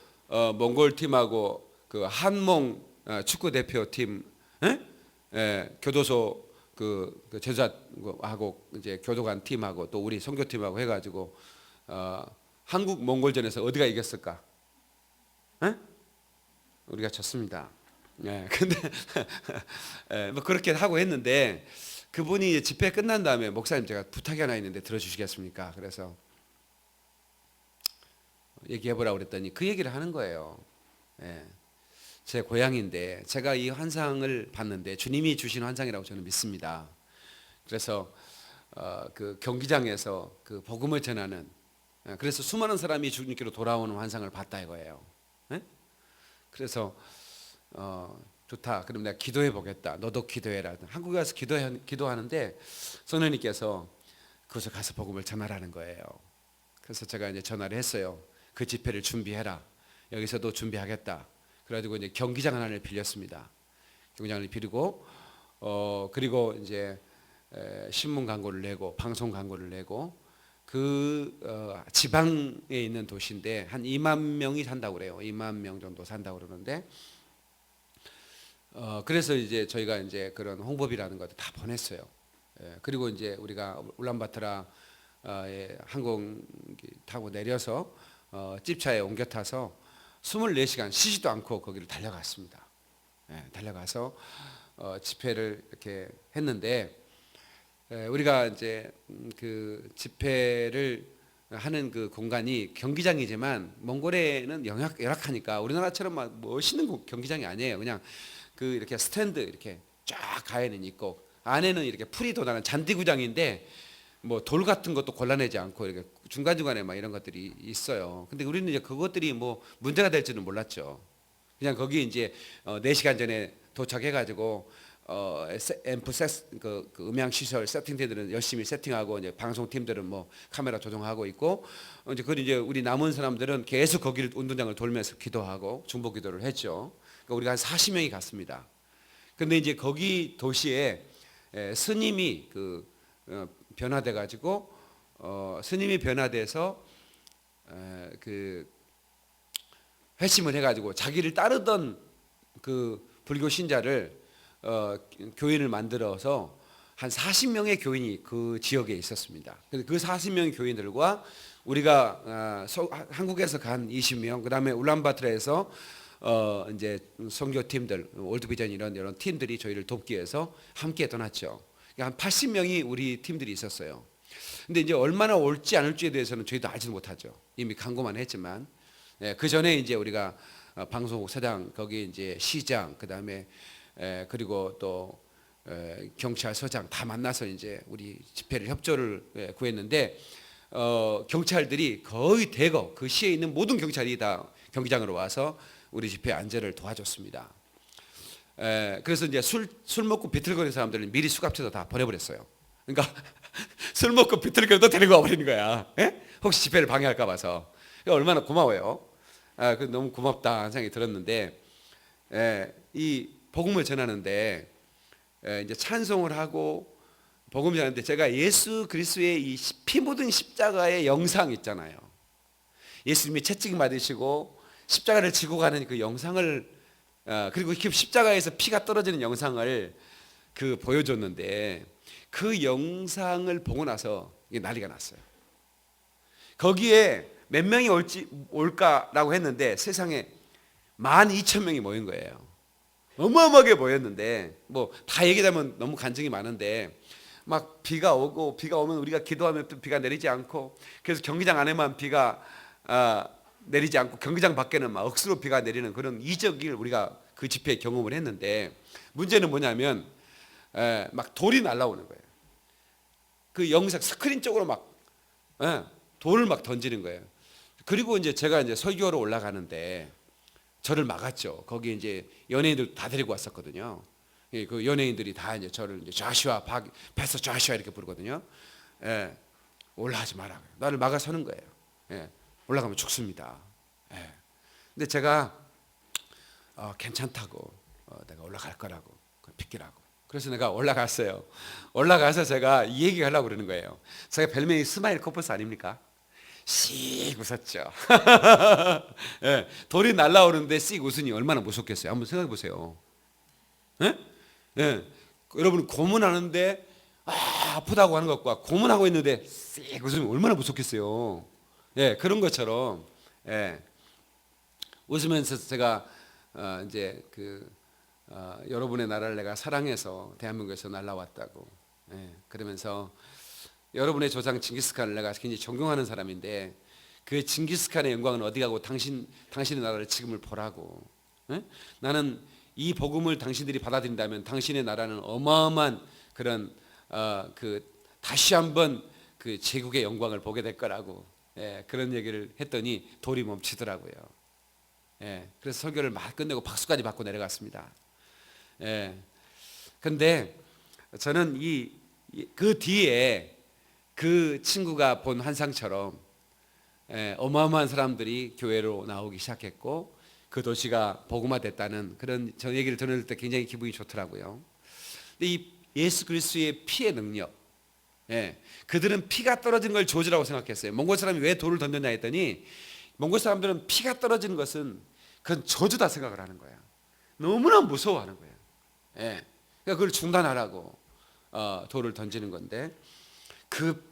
몽골 팀하고 그 한몽 축구 대표팀, 교도소 그 제자하고 이제 교도관 팀하고 또 우리 선교팀하고 해가지고 한국 몽골전에서 어디가 이겼을까? 우리가 졌습니다. 근데 뭐 그렇게 하고 했는데, 그분이 집회 끝난 다음에 목사님 제가 부탁이 하나 있는데 들어주시겠습니까? 그래서 얘기해보라고 그랬더니 그 얘기를 하는 거예요. 예. 제 고향인데 제가 이 환상을 봤는데 주님이 주신 환상이라고 저는 믿습니다. 그래서 그 경기장에서 그 복음을 전하는, 그래서 수많은 사람이 주님께로 돌아오는 환상을 봤다 이거예요. 예? 그래서 좋다. 그럼 내가 기도해 보겠다. 너도 기도해라. 한국에 가서 기도하는데 선생님께서 그곳에 가서 복음을 전하라는 거예요. 그래서 제가 이제 전화를 했어요. 그 집회를 준비해라. 여기서도 준비하겠다. 그래가지고 이제 경기장 하나를 빌렸습니다. 경기장을 빌리고 그리고 이제 신문 광고를 내고 방송 광고를 내고 그 지방에 있는 도시인데 한 2만 명이 산다고 그래요. 2만 명 정도 산다고 그러는데 그래서 이제 저희가 이제 그런 홍보비라는 것도 다 보냈어요. 그리고 이제 우리가 울란바토르에 항공 타고 내려서 집차에 옮겨 타서 24시간 쉬지도 않고 거기를 달려갔습니다. 달려가서 집회를 이렇게 했는데 우리가 이제 그 집회를 하는 그 공간이 경기장이지만 몽골에는 열악하니까 우리나라처럼 막 멋있는 경기장이 아니에요. 그냥 그 이렇게 스탠드 이렇게 쫙 가에는 있고 안에는 이렇게 풀이 돋아난 잔디구장인데 뭐 돌 같은 것도 골라내지 않고 이렇게 중간중간에 막 이런 것들이 있어요. 근데 우리는 이제 그것들이 뭐 문제가 될 줄은 몰랐죠. 그냥 거기 이제 4시간 전에 도착해가지고 앰프 그 음향 시설 세팅들은 열심히 세팅하고 이제 방송팀들은 뭐 카메라 조정하고 있고 이제 그 이제 우리 남은 사람들은 계속 거기를 운동장을 돌면서 기도하고 중보 기도를 했죠. 그러니까 우리가 한 40명이 갔습니다. 근데 이제 거기 도시에 스님이 변화돼 가지고 스님이 변화돼서 그 회심을 해가지고 자기를 따르던 그 불교 신자를 교인을 만들어서 한 40명의 교인이 그 지역에 있었습니다. 그 40명의 교인들과 우리가 한국에서 간 20명, 그 다음에 울란바토르에서 이제 선교팀들, 월드비전 이런 팀들이 저희를 돕기 위해서 함께 떠났죠. 한 80명이 우리 팀들이 있었어요. 근데 이제 얼마나 올지 안 올지에 대해서는 저희도 알지도 못하죠. 이미 광고만 했지만. 그 전에 이제 우리가 방송국 사장, 거기 이제 시장, 그 다음에 그리고 또 경찰서장 다 만나서 이제 우리 집회를 협조를 구했는데 경찰들이 거의 대거 그 시에 있는 모든 경찰이 다 경기장으로 와서 우리 집회 안전을 도와줬습니다. 그래서 이제 술 먹고 비틀거리는 사람들은 미리 수갑채도 다 보내버렸어요. 그러니까 술 먹고 비틀거려도 데리고 와버리는 거야. 혹시 집회를 방해할까 봐서. 얼마나 고마워요. 너무 고맙다 하는 생각이 들었는데 이 복음을 전하는데 이제 찬송을 하고 복음을 전하는데 제가 예수 그리스도의 이 피 묻은 십자가의 영상 있잖아요. 예수님이 채찍 맞으시고 십자가를 지고 가는 그 영상을 그리고 그 십자가에서 피가 떨어지는 영상을 보여줬는데 그 영상을 보고 나서 이게 난리가 났어요. 거기에 몇 명이 올까라고 했는데 세상에 12,000명이 모인 거예요. 어마어마하게 모였는데 뭐 다 얘기하면 너무 간증이 많은데 막 비가 오면 우리가 기도하면 또 비가 내리지 않고 그래서 경기장 안에만 비가 내리지 않고 경기장 밖에는 막 억수로 비가 내리는 그런 이적을 우리가 그 집회에 경험을 했는데 문제는 뭐냐면 막 돌이 날아오는 거예요. 그 영상 스크린 쪽으로 막 돌을 막 던지는 거예요. 그리고 이제 제가 이제 설교로 올라가는데 저를 막았죠. 거기 이제 연예인들 다 데리고 왔었거든요. 그 연예인들이 다 이제 저를 이제 좌시아, 패서 좌시아 이렇게 부르거든요. 올라가지 마라. 나를 막아서는 거예요. 올라가면 죽습니다. 근데 제가 괜찮다고 내가 올라갈 거라고 픽기라고. 그래서 내가 올라갔어요. 올라가서 제가 이 얘기 하려고 그러는 거예요. 제가 별명이 스마일 코퍼스 아닙니까? 씩 웃었죠. 돌이 날아오는데 씩 웃으니 얼마나 무섭겠어요. 한번 생각해 보세요. 여러분 고문하는데 아프다고 하는 것과 고문하고 있는데 씩 웃으면 얼마나 무섭겠어요. 그런 것처럼 웃으면서 제가 이제 여러분의 나라를 내가 사랑해서 대한민국에서 날라왔다고. 그러면서 여러분의 조상 징기스칸을 내가 굉장히 존경하는 사람인데 그 징기스칸의 영광은 어디 가고 당신의 나라를 지금을 보라고. 예? 나는 이 복음을 당신들이 받아들인다면 당신의 나라는 어마어마한 그런 다시 한번 그 제국의 영광을 보게 될 거라고. 예, 그런 얘기를 했더니 돌이 멈추더라고요. 예, 그래서 설교를 막 끝내고 박수까지 받고 내려갔습니다. 예, 근데 저는 그 뒤에 그 친구가 본 환상처럼 어마어마한 사람들이 교회로 나오기 시작했고 그 도시가 복음화됐다는 그런 저 얘기를 들을 때 굉장히 기분이 좋더라고요. 근데 이 예수 그리스도의 피의 능력, 그들은 피가 떨어지는 걸 저주라고 생각했어요. 몽골 사람이 왜 돌을 던졌냐 했더니 몽골 사람들은 피가 떨어지는 것은 그건 저주다 생각을 하는 거야. 너무나 무서워하는 거예요. 그러니까 그걸 중단하라고 돌을 던지는 건데 그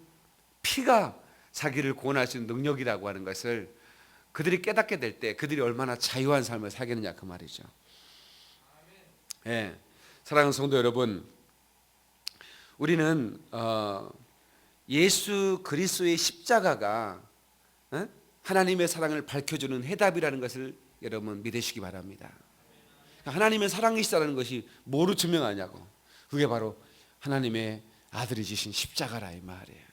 피가 자기를 구원할 수 있는 능력이라고 하는 것을 그들이 깨닫게 될 때 그들이 얼마나 자유한 삶을 살겠느냐 그 말이죠. 사랑하는 성도 여러분, 우리는 예수 그리스도의 십자가가 하나님의 사랑을 밝혀주는 해답이라는 것을 여러분 믿으시기 바랍니다. 하나님의 사랑이시다는 것이 뭐로 증명하냐고. 그게 바로 하나님의 아들이 지신 십자가라 이 말이에요.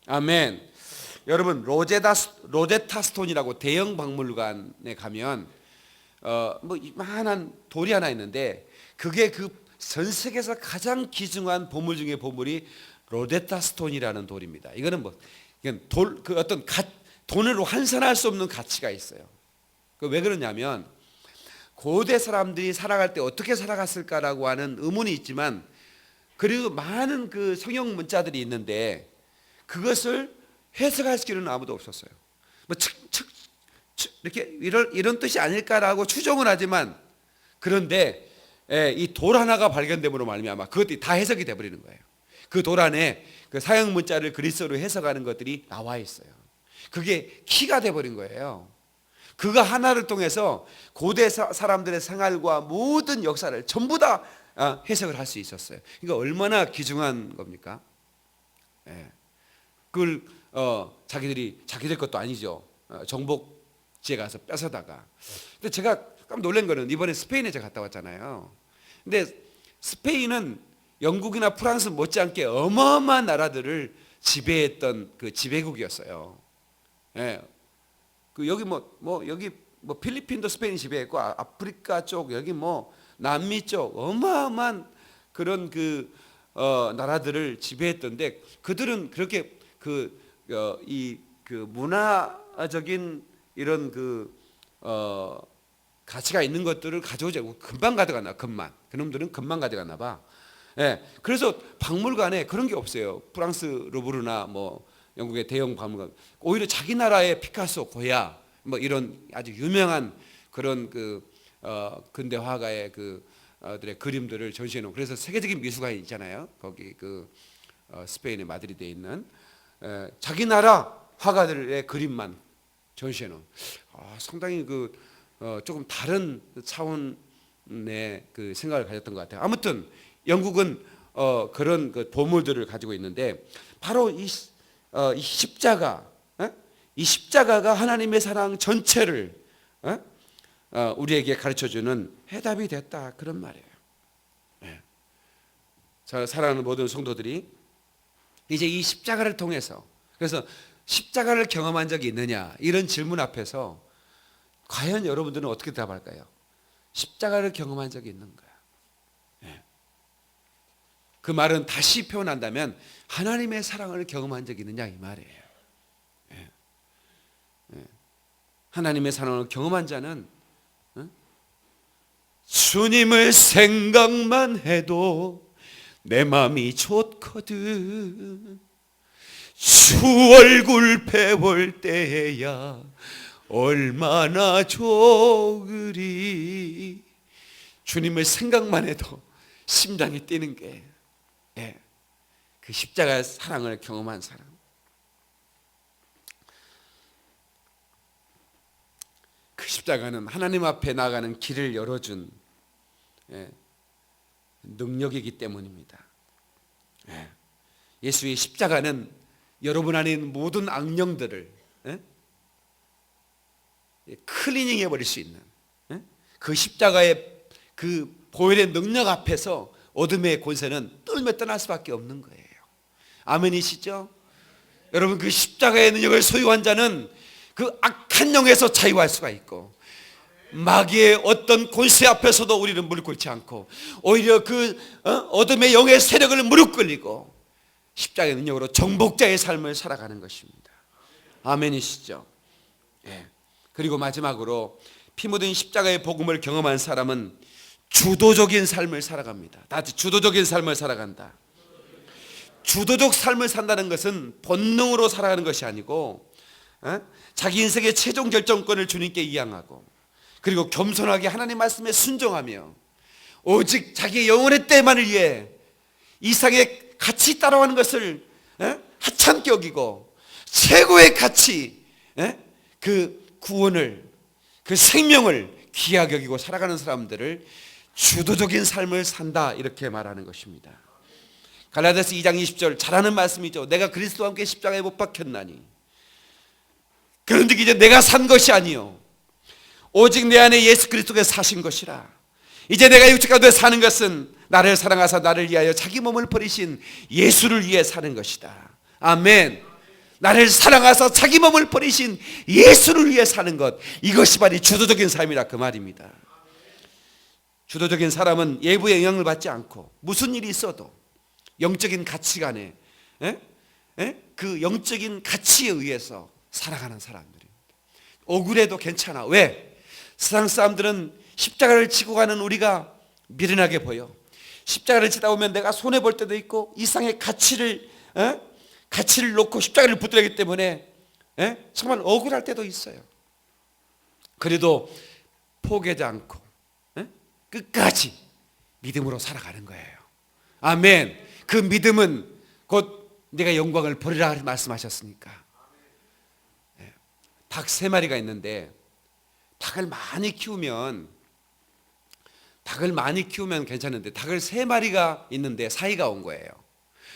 아멘. 여러분 로제타 스톤이라고 대형 박물관에 가면 뭐 이만한 돌이 하나 있는데 그게 그 전 세계에서 가장 귀중한 보물 중에 보물이 로제타 스톤이라는 돌입니다. 이거는 이건 그 어떤 돈으로 환산할 수 없는 가치가 있어요. 왜 그러냐면 고대 사람들이 살아갈 때 어떻게 살아갔을까라고 하는 의문이 있지만 그리고 많은 그 성형 문자들이 있는데 그것을 해석할 수는 아무도 없었어요. 이렇게 이런 뜻이 아닐까라고 추정을 하지만 그런데 이 돌 하나가 발견됨으로 말미암아 그것들이 다 해석이 돼버리는 거예요. 그 돌 안에 그 사형 문자를 그리스어로 해석하는 것들이 나와 있어요. 그게 키가 돼버린 거예요. 그거 하나를 통해서 고대 사람들의 생활과 모든 역사를 전부 다 해석을 할 수 있었어요. 그러니까 얼마나 귀중한 겁니까? 그걸 자기들 것도 아니죠. 정복지에 가서 뺏어다가. 근데 제가 깜 놀란 거는 이번에 스페인에 제가 갔다 왔잖아요. 근데 스페인은 영국이나 프랑스 못지않게 어마어마한 나라들을 지배했던 그 지배국이었어요. 그 여기 여기 필리핀도 스페인이 지배했고 아프리카 쪽 여기 남미 쪽 어마어마한 그런 나라들을 지배했던데 그들은 그렇게 이 문화적인 이런 가치가 있는 것들을 가져오지 않고 금방 가져갔나. 그놈들은 금방 가져갔나 봐. 그래서 박물관에 그런 게 없어요. 프랑스 루브르나 영국의 대형 박물관. 오히려 자기 나라의 피카소, 고야 이런 아주 유명한 그런 근대 화가의 들의 그림들을 전시해 놓은. 그래서 세계적인 미술관이 있잖아요. 거기 스페인의 마드리드에 있는 자기 나라 화가들의 그림만 전시해 놓은. 상당히 조금 다른 차원의 생각을 가졌던 것 같아요. 아무튼 영국은 그런 보물들을 가지고 있는데 바로 이 십자가, 이 십자가가 하나님의 사랑 전체를 우리에게 가르쳐주는 해답이 됐다 그런 말이에요. 사랑하는 모든 성도들이 이제 이 십자가를 통해서, 그래서 십자가를 경험한 적이 있느냐 이런 질문 앞에서 과연 여러분들은 어떻게 대답할까요? 십자가를 경험한 적이 있는 거야. 그 말은 다시 표현한다면 하나님의 사랑을 경험한 적이 있느냐 이 말이에요. 하나님의 사랑을 경험한 자는 주님을 생각만 해도 내 마음이 좋거든. 주 얼굴 배울 때야 얼마나 좋으리. 주님을 생각만 해도 심장이 뛰는 게 그 십자가의 사랑을 경험한 사람. 그 십자가는 하나님 앞에 나가는 길을 열어준 능력이기 때문입니다. 예수의 십자가는 여러분 안에 있는 모든 악령들을 클리닝 해버릴 수 있는 그 십자가의 그 보혈의 능력 앞에서 어둠의 권세는 떨며 떠날 수밖에 없는 거예요. 아멘이시죠? 여러분, 그 십자가의 능력을 소유한 자는 그 악한 영에서 자유할 수가 있고, 마귀의 어떤 권세 앞에서도 우리는 무릎 꿇지 않고, 오히려 그 어둠의 영의 세력을 무릎 꿇리고 십자가의 능력으로 정복자의 삶을 살아가는 것입니다. 아멘이시죠? 예. 그리고 마지막으로 피 묻은 십자가의 복음을 경험한 사람은 주도적인 삶을 살아갑니다. 다 같이 주도적인 삶을 살아간다. 주도적 삶을 산다는 것은 본능으로 살아가는 것이 아니고 자기 인생의 최종 결정권을 주님께 이양하고, 그리고 겸손하게 하나님 말씀에 순종하며 오직 자기의 영혼의 때만을 위해 이상의 가치 따라가는 것을 하찮게 여기고 최고의 가치, 그 구원을, 그 생명을 귀하게 여기고 살아가는 사람들을 주도적인 삶을 산다, 이렇게 말하는 것입니다. 갈라디아서 2장 20절 잘 아는 말씀이죠. 내가 그리스도와 함께 십자가에 못 박혔나니 그런즉 이제 내가 산 것이 아니요 오직 내 안에 예수 그리스도가 사신 것이라. 이제 내가 육체 가운데 사는 것은 나를 사랑하사 나를 위하여 자기 몸을 버리신 예수를 위해 사는 것이다. 아멘. 나를 사랑하사 자기 몸을 버리신 예수를 위해 사는 것, 이것이 바로 주도적인 삶이라 그 말입니다. 주도적인 사람은 예부의 영향을 받지 않고 무슨 일이 있어도 영적인 가치관에 그 영적인 가치에 의해서 살아가는 사람들입니다. 억울해도 괜찮아. 왜? 세상 사람들은 십자가를 지고 가는 우리가 미련하게 보여. 십자가를 지다 보면 내가 손해볼 때도 있고 이상의 가치를 놓고 십자가를 붙들기 때문에 정말 억울할 때도 있어요. 그래도 포기하지 않고 끝까지 믿음으로 살아가는 거예요. 아멘. 그 믿음은 곧 내가 영광을 버리라 말씀하셨으니까. 닭 3마리가 있는데 닭을 많이 키우면 괜찮은데 닭을 3마리가 있는데 사이가 온 거예요.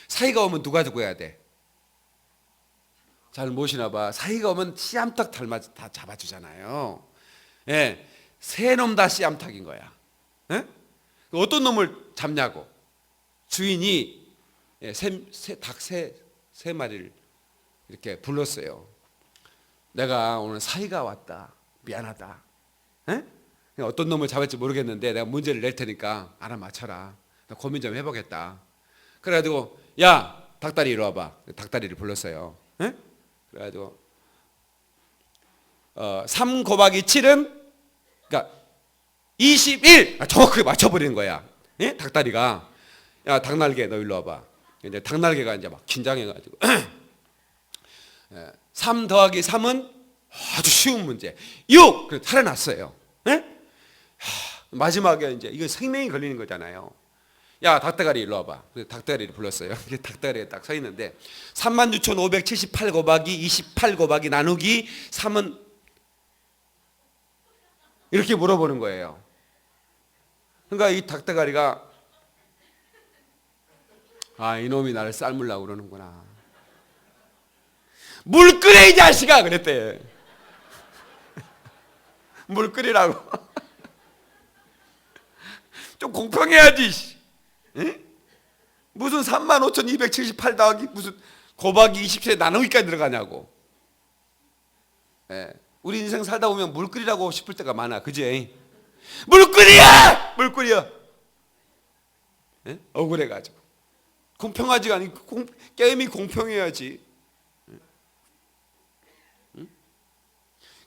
사이가 오면 누가 죽어야 돼? 잘 모시나 봐. 사이가 오면 씨암탉 다 잡아주잖아요. 예, 세 놈 다 씨암탉인 거야. 어떤 놈을 잡냐고 주인이 닭 세 마리를 이렇게 불렀어요. 내가 오늘 사이가 왔다. 미안하다. 어떤 놈을 잡을지 모르겠는데 내가 문제를 낼 테니까 알아맞혀라. 나 고민 좀 해보겠다. 그래가지고 야 닭다리 이리 와봐. 닭다리를 불렀어요. 그래가지고 3 곱하기 7은 그러니까 21 정확하게 맞춰버리는 거야. 닭다리가 야 닭날개 너 일로 와봐. 이제 닭날개가 이제 막 긴장해가지고 3 더하기 3은 아주 쉬운 문제 6 그래 살아났어요. 마지막에 이제 이거 생명이 걸리는 거잖아요. 야 닭다리 일로 와봐. 닭다리를 불렀어요. 닭다리에 딱 서 있는데 36,578 곱하기 28 곱하기 나누기 3은 이렇게 물어보는 거예요. 그러니까 이 닭다리가 이놈이 나를 삶으려고 그러는구나. 물 끓여 이 자식아 그랬대. 물 끓이라고. 좀 공평해야지. 무슨 35,278 더하기 무슨 곱하기 27에 나누기까지 들어가냐고. 우리 인생 살다 보면 물 끓이라고 싶을 때가 많아. 그지? 물 끓여! 물 끓여. 억울해가지고. 공평하지가 않고 게임이 공평해야지.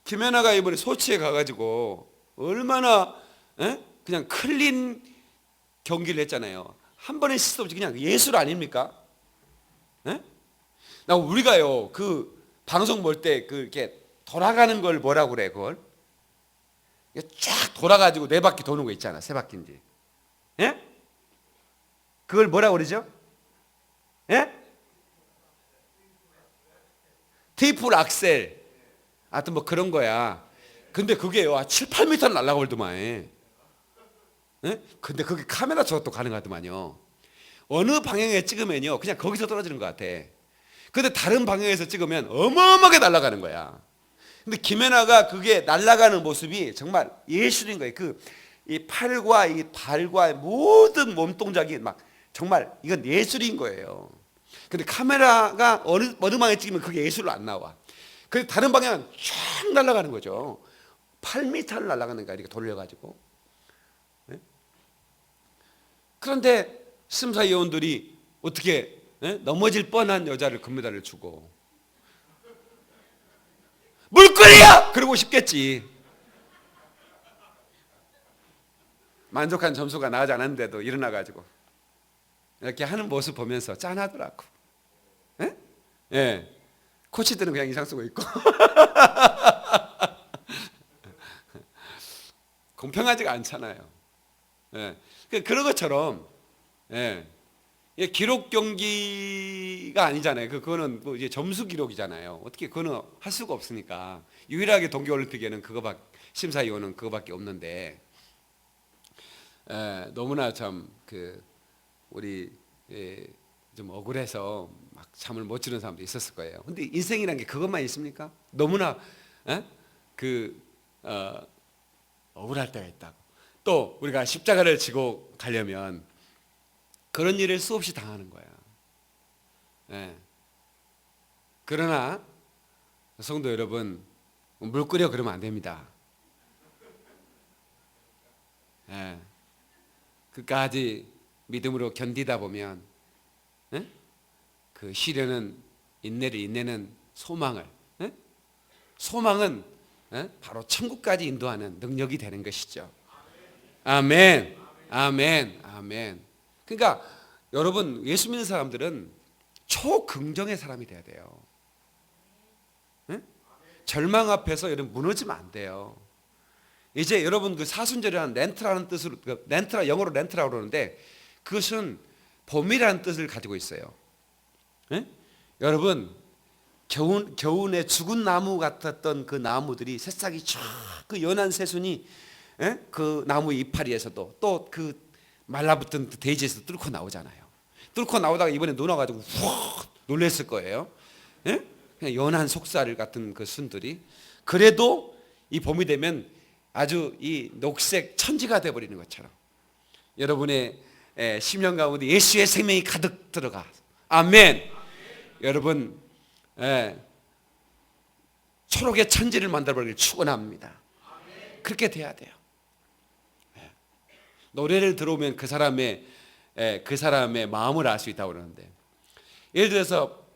김연아가 이번에 소치에 가가지고 얼마나 그냥 클린 경기를 했잖아요. 한 번의 실수 없이 그냥 예술 아닙니까? 나 우리가요 그 방송 볼 때 그 이렇게 돌아가는 걸 뭐라고 그래 그걸? 쫙 돌아가지고 4바퀴 도는 거 있잖아. 3바퀴인지. 그걸 뭐라고 그러죠? 트리플 악셀. 하여튼 뭐 그런 거야. 근데 그게요 7, 8m를 날아가버리더만. 근데 그게 카메라 저것도 가능하더만요. 어느 방향에 찍으면요 그냥 거기서 떨어지는 것 같아. 근데 다른 방향에서 찍으면 어마어마하게 날아가는 거야. 근데 김연아가 그게 날아가는 모습이 정말 예술인 거예요. 이 팔과 이 발과 모든 몸 동작이 막 정말 이건 예술인 거예요. 근데 카메라가 어느 방에 찍으면 그게 예술로 안 나와. 그래서 다른 방향은 쫙 날아가는 거죠. 8m를 날아가는 거야, 이렇게 돌려가지고. 네? 그런데 심사위원들이 어떻게 넘어질 뻔한 여자를 금메달을 주고 물거리야! 그러고 싶겠지. 만족한 점수가 나오지 않았는데도 일어나가지고 이렇게 하는 모습 보면서 짠하더라고. 예? 예. 코치들은 그냥 인상 쓰고 있고 공평하지가 않잖아요. 예. 그런 것처럼 예. 기록 경기가 아니잖아요. 그거는 뭐 이제 점수 기록이잖아요. 어떻게 그거는 할 수가 없으니까 유일하게 동계올림픽에는 심사위원은 그거밖에 없는데 너무나 참 우리 좀 억울해서 막 잠을 못 자는 사람도 있었을 거예요. 근데 인생이란 게 그것만 있습니까? 너무나 억울할 때가 있다고. 또 우리가 십자가를 지고 가려면 그런 일을 수없이 당하는 거야. 예. 그러나 성도 여러분, 물 끓여 그러면 안 됩니다. 예. 끝까지 믿음으로 견디다 보면 그 시련은 인내는 소망을 소망은 바로 천국까지 인도하는 능력이 되는 것이죠. 아멘. 아멘. 아멘. 그러니까 여러분 예수 믿는 사람들은 초긍정의 사람이 돼야 돼요. 절망 앞에서 여러분 무너지면 안 돼요. 이제 여러분 그 사순절이라는 렌트라는 뜻으로 렌트라 영어로 렌트라고 그러는데 그것은 봄이라는 뜻을 가지고 있어요. 여러분 겨우내 죽은 나무 같았던 그 나무들이 새싹이 쫙 그 연한 새순이 그 나무 이파리에서도 또 그 말라붙은 대지에서 뚫고 나오잖아요. 뚫고 나오다가 이번에 눈 와가지고 훅 놀랬을 거예요. 그냥 연한 속살 같은 그 순들이 그래도 이 봄이 되면 아주 이 녹색 천지가 되어버리는 것처럼 여러분의 심령 가운데 예수의 생명이 가득 들어가. 아멘. 여러분 초록의 천지를 만들어버리길 축원합니다. 그렇게 돼야 돼요. 노래를 들어오면 그 사람의 마음을 알 수 있다고 그러는데 예를 들어서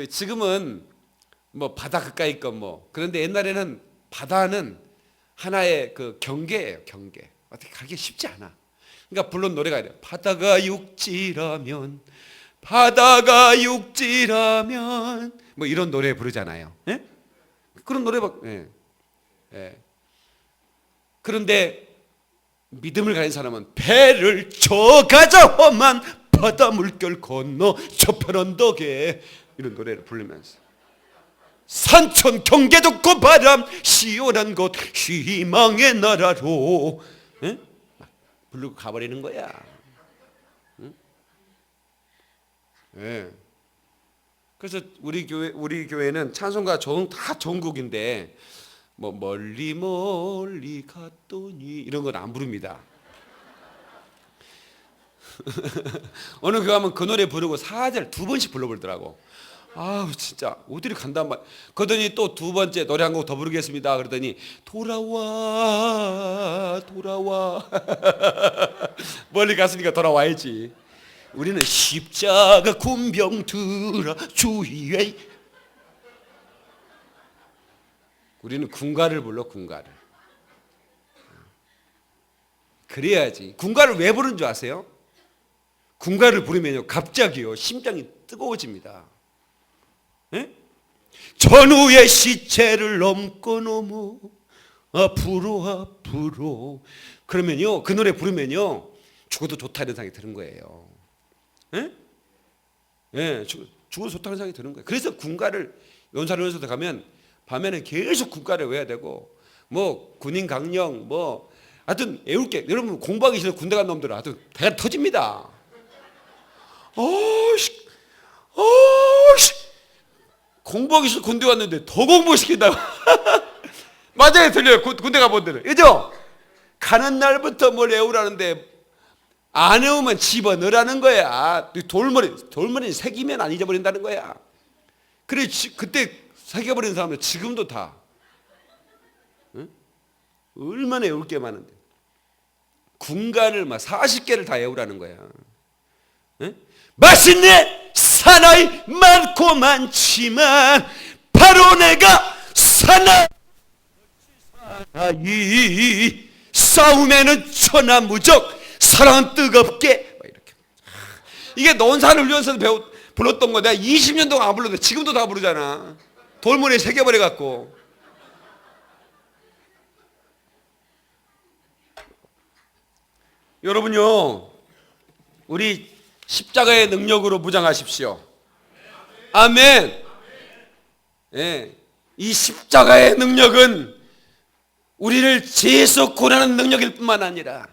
지금은 뭐 바다 가까이 있건 그런데 옛날에는 바다는 하나의 그 경계예요. 경계. 어떻게 가기 쉽지 않아. 그러니까 물론 노래가 이래요. 바다가 육지라면 뭐 이런 노래 부르잖아요. 예? 그런 노래 그런데 믿음을 가진 사람은 배를 저가자 험한 바다 물결 건너 저편 언덕에 이런 노래를 부르면서 산천 경계 좁고 바람 시원한 곳 희망의 나라로 부르고 가버리는 거야. 그래서 우리 교회는 찬송가 다 좋은 곡인데 뭐 멀리 갔더니 이런 건 안 부릅니다. 어느 교회 가면 그 노래 부르고 4절 2번씩 불러버리더라고. 아우 진짜 어디를 간단 말. 그러더니 또 2번째 노래 한 곡 더 부르겠습니다. 그러더니 돌아와 멀리 갔으니까 돌아와야지. 우리는 십자가 군병 들어 주위에 우리는 군가를 불러. 군가를 그래야지. 군가를 왜 부르는 줄 아세요? 군가를 부르면요 갑자기요 심장이 뜨거워집니다. 전우의 시체를 넘어 앞으로 그러면요 그 노래 부르면요 죽어도 좋다는 생각이 드는 거예요. 죽어도 좋다는 생각이 드는 거예요. 그래서 군가를 연산원에서 가면 밤에는 계속 군가를 외워야 되고 뭐 군인 강령 하여튼 애울 게 여러분 공부하기 싫어 군대 간 놈들은 하여튼 대가 터집니다. 공부하기 싫어 군대 왔는데 더 공부시킨다고. 맞아요, 들려요. 군대 가본 데는. 그죠? 가는 날부터 뭘 외우라는데 안 외우면 집어넣으라는 거야. 돌머리 새기면 안 잊어버린다는 거야. 그래, 그때 새겨버린 사람들 지금도 다. 응? 얼마나 외울 게 많은데. 군간을 막 40개를 다 외우라는 거야. 응? 맛있네! 사나이 많고 많지만 바로 내가 사나이 싸움에는 천하무적 사랑은 뜨겁게 이렇게. 이게 논산훈련소에서 불렀던 거 내가 20년 동안 안 불렀는데 지금도 다 부르잖아. 돌문에 새겨버려 갖고. 여러분요, 우리 십자가의 능력으로 무장하십시오. 아멘. 예, 이 십자가의 능력은 우리를 죄에서 구원하는 능력일 뿐만 아니라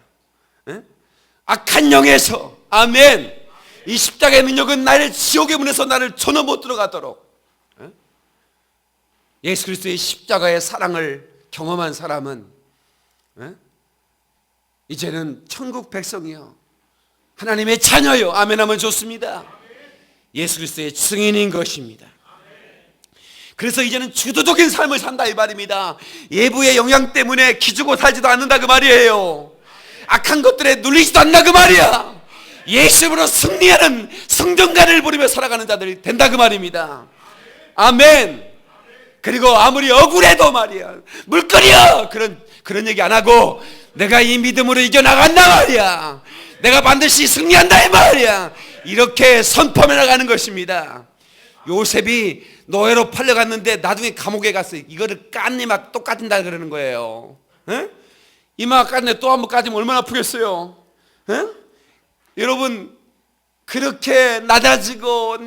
악한 영에서, 아멘, 이 십자가의 능력은 나를 지옥의 문에서 나를 전혀 못 들어가도록 예수 그리스도의 십자가의 사랑을 경험한 사람은 이제는 천국 백성이요, 하나님의 자녀요, 아멘 하면 좋습니다. 예수 그리스도의 증인인 것입니다. 그래서 이제는 주도적인 삶을 산다 이 말입니다. 예부의 영향 때문에 기죽어 살지도 않는다 그 말이에요. 악한 것들에 눌리지도 않나 그 말이야. 예수님으로 승리하는 성전가를 부리며 살아가는 자들이 된다 그 말입니다. 아멘. 그리고 아무리 억울해도 말이야, 물거려 그런 얘기 안 하고 내가 이 믿음으로 이겨나간다 말이야, 내가 반드시 승리한다 이 말이야, 이렇게 선포해 나가는 것입니다. 요셉이 노예로 팔려갔는데 나중에 감옥에 갔어요. 이거를 깐니 막 또 까진다 그러는 거예요. 이마 깠네 또 한 번 까지면 얼마나 아프겠어요. 여러분, 그렇게 낮아져도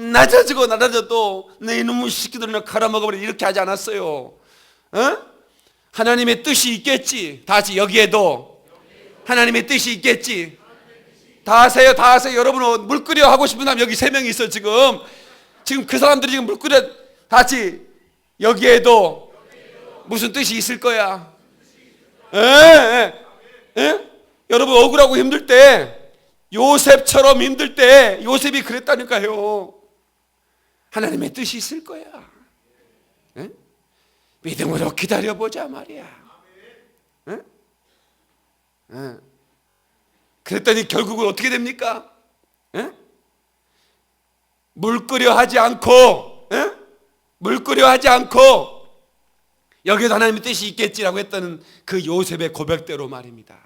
내 이놈의 새끼들은 갈아먹어버려 이렇게 하지 않았어요. 하나님의 뜻이 있겠지. 다 같이 여기에도 하나님의 뜻이 있겠지. 다 하세요, 다 하세요. 여러분 물 끓여 하고 싶은 사람 여기 3명이 있어. 지금 그 사람들이 지금 물 끓여 다 같이 여기에도 무슨 뜻이 있을 거야. 여러분 억울하고 힘들 때, 요셉처럼 힘들 때 요셉이 그랬다니까요. 하나님의 뜻이 있을 거야. 믿음으로 기다려보자 말이야. 그랬더니 결국은 어떻게 됩니까? 물 끓여 하지 않고 여기에도 하나님의 뜻이 있겠지라고 했던 그 요셉의 고백대로 말입니다.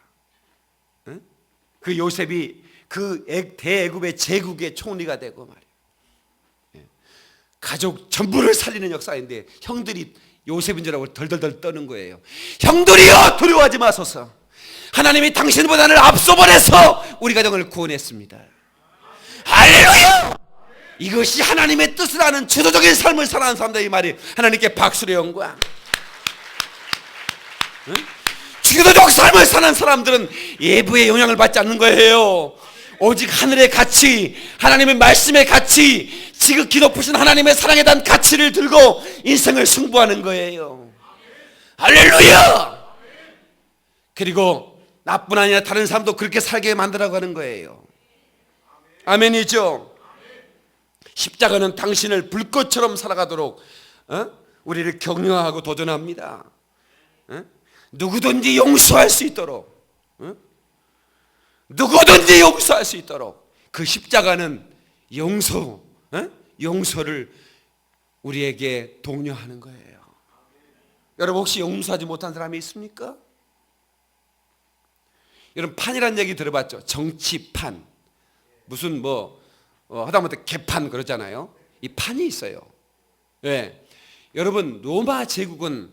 그 요셉이 그 대애굽의 제국의 총리가 되고 말이에요. 가족 전부를 살리는 역사인데 형들이 요셉인 줄 알고 덜덜덜 떠는 거예요. 형들이여 두려워하지 마소서, 하나님이 당신보다는 앞서버려서 우리 가정을 구원했습니다. 할렐루야! 이것이 하나님의 뜻을 아는 주도적인 삶을 살아가는 사람들의 말이 하나님께 박수를 연 거야. 주도적 삶을 사는 사람들은 예부의 영향을 받지 않는 거예요. 오직 하늘의 가치, 하나님의 말씀의 가치, 지극히 높으신 하나님의 사랑에 대한 가치를 들고 인생을 승부하는 거예요. 할렐루야! 그리고 나뿐 아니라 다른 사람도 그렇게 살게 만들어가는 거예요. 아멘이죠. 십자가는 당신을 불꽃처럼 살아가도록 우리를 격려하고 도전합니다. 누구든지 용서할 수 있도록, 누구든지 용서할 수 있도록 그 십자가는 용서를 우리에게 독려하는 거예요. 여러분 혹시 용서하지 못한 사람이 있습니까? 여러분 판이라는 얘기 들어봤죠? 정치판, 무슨 하다못해 개판 그러잖아요. 이 판이 있어요. 예. 여러분 로마 제국은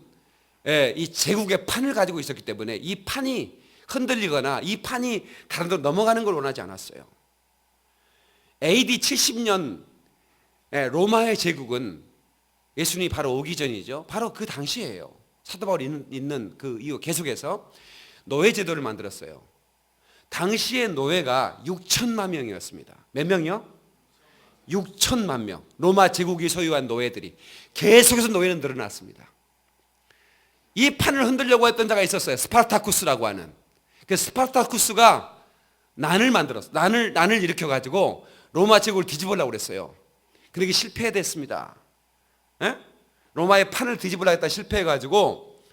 이 제국의 판을 가지고 있었기 때문에 이 판이 흔들리거나 이 판이 다른 데로 넘어가는 걸 원하지 않았어요. AD 70년 로마의 제국은 예수님이 바로 오기 전이죠. 바로 그 당시예요. 사도 바울이 있는 그 이후 계속해서 노예 제도를 만들었어요. 당시의 노예가 6천만 명이었습니다. 몇 명이요? 6천만 명, 로마 제국이 소유한 노예들이 계속해서 노예는 늘어났습니다. 이 판을 흔들려고 했던 자가 있었어요. 스파르타쿠스라고 하는. 그 스파르타쿠스가 난을 만들었어. 난을 일으켜가지고 로마 제국을 뒤집으려고 그랬어요. 그러기 실패됐습니다. 에? 로마의 판을 뒤집으려고 했다 실패해가지고